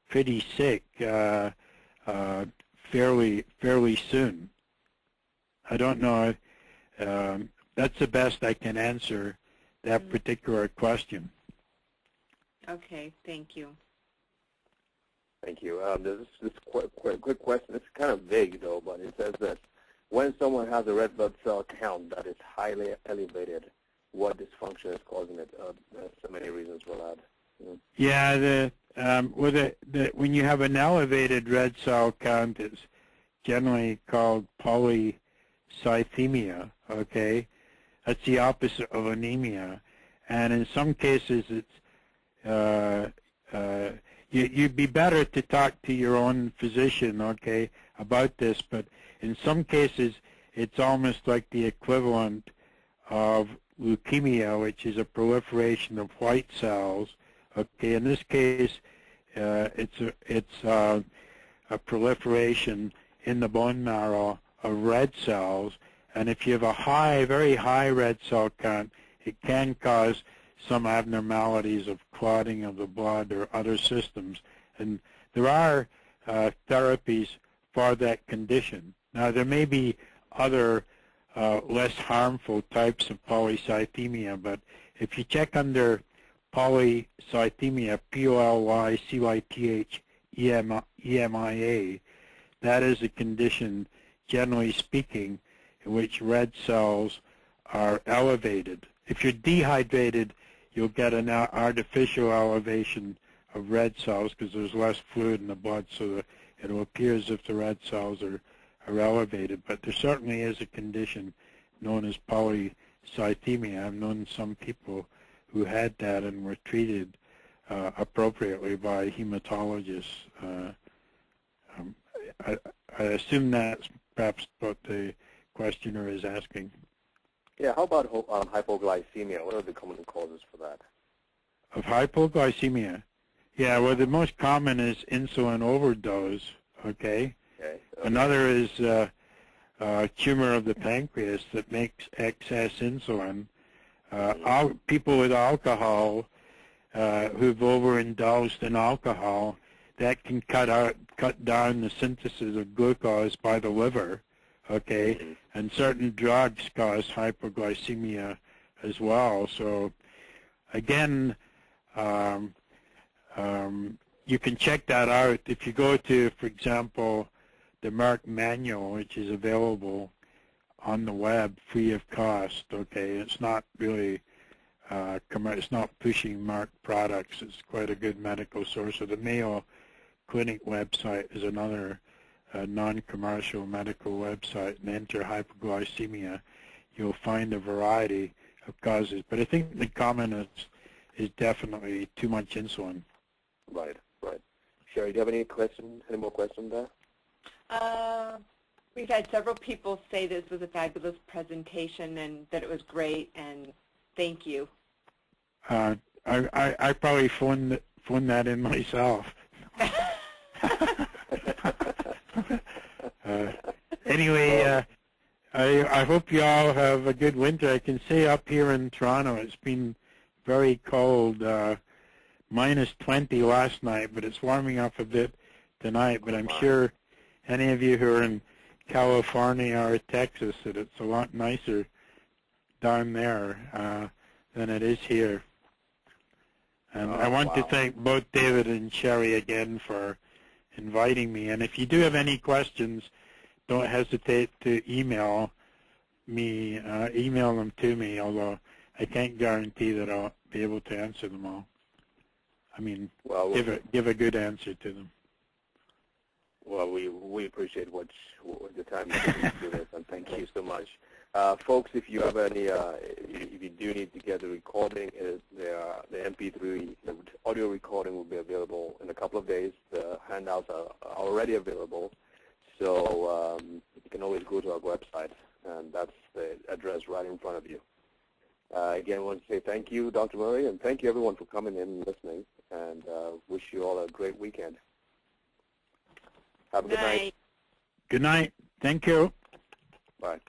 S3: pretty sick fairly soon. I don't know. That's the best I can answer that particular question.
S2: Okay, thank you.
S1: Thank you. This quick question. It's kind of vague, though, but it says that when someone has a red blood cell count that is highly elevated, what dysfunction is causing it? So many reasons for that.
S3: Yeah, when you have an elevated red cell count, it's generally called polycythemia, okay? That's the opposite of anemia. And in some cases, it's you'd be better to talk to your own physician, okay, about this. But in some cases, it's almost like the equivalent of leukemia, which is a proliferation of white cells. Okay, in this case, it's a proliferation in the bone marrow of red cells. And if you have a very high red cell count, it can cause some abnormalities of clotting of the blood or other systems. And there are therapies for that condition. Now, there may be other less harmful types of polycythemia, but if you check under polycythemia, Polycythemia, that is a condition, generally speaking, in which red cells are elevated. If you're dehydrated, you'll get an artificial elevation of red cells because there's less fluid in the blood, so that it'll appear as if the red cells are elevated. But there certainly is a condition known as polycythemia. I've known some people who had that and were treated appropriately by hematologists. I assume that's perhaps what the questioner is asking.
S1: Yeah, how about hypoglycemia? What are the common causes for that?
S3: Of hypoglycemia? Yeah, well, the most common is insulin overdose, okay?
S1: Okay.
S3: Another is tumor of the pancreas that makes excess insulin. People with alcohol who've overindulged in alcohol, that can cut down the synthesis of glucose by the liver, okay? And certain drugs cause hypoglycemia as well. So again, you can check that out if you go to, for example, the Merck manual, which is available on the web free of cost. Okay, it's not really it's not pushing Merck products. It's quite a good medical source. So the Mayo Clinic website is another non-commercial medical website, and enter hypoglycemia. You'll find a variety of causes, but I think the common is definitely too much insulin.
S1: Right, right. Sherry, do you have any questions? Any more questions there?
S2: We've had several people say this was a fabulous presentation and that it was great, and thank you.
S3: I probably phoned that in myself. Anyway, I hope you all have a good winter. I can say up here in Toronto it's been very cold, minus 20 last night, but it's warming up a bit tonight. But I'm sure any of you who are in California or Texas that it's a lot nicer down there than it is here. And I want to thank both David and Sherry again for inviting me. And if you do have any questions, don't hesitate to email me, email them to me, although I can't guarantee that I'll be able to answer them all. I mean, give a good answer to them.
S1: Well, we appreciate the time you do this, and thank you so much. Folks, if you have any, if you do need to get the recording, the MP3, the audio recording will be available in a couple of days. The handouts are already available, so you can always go to our website, and that's the address right in front of you. Again, I want to say thank you, Dr. Murray, and thank you everyone for coming in and listening, and wish you all a great weekend. Have a good night.
S3: Good night. Thank you.
S1: Bye.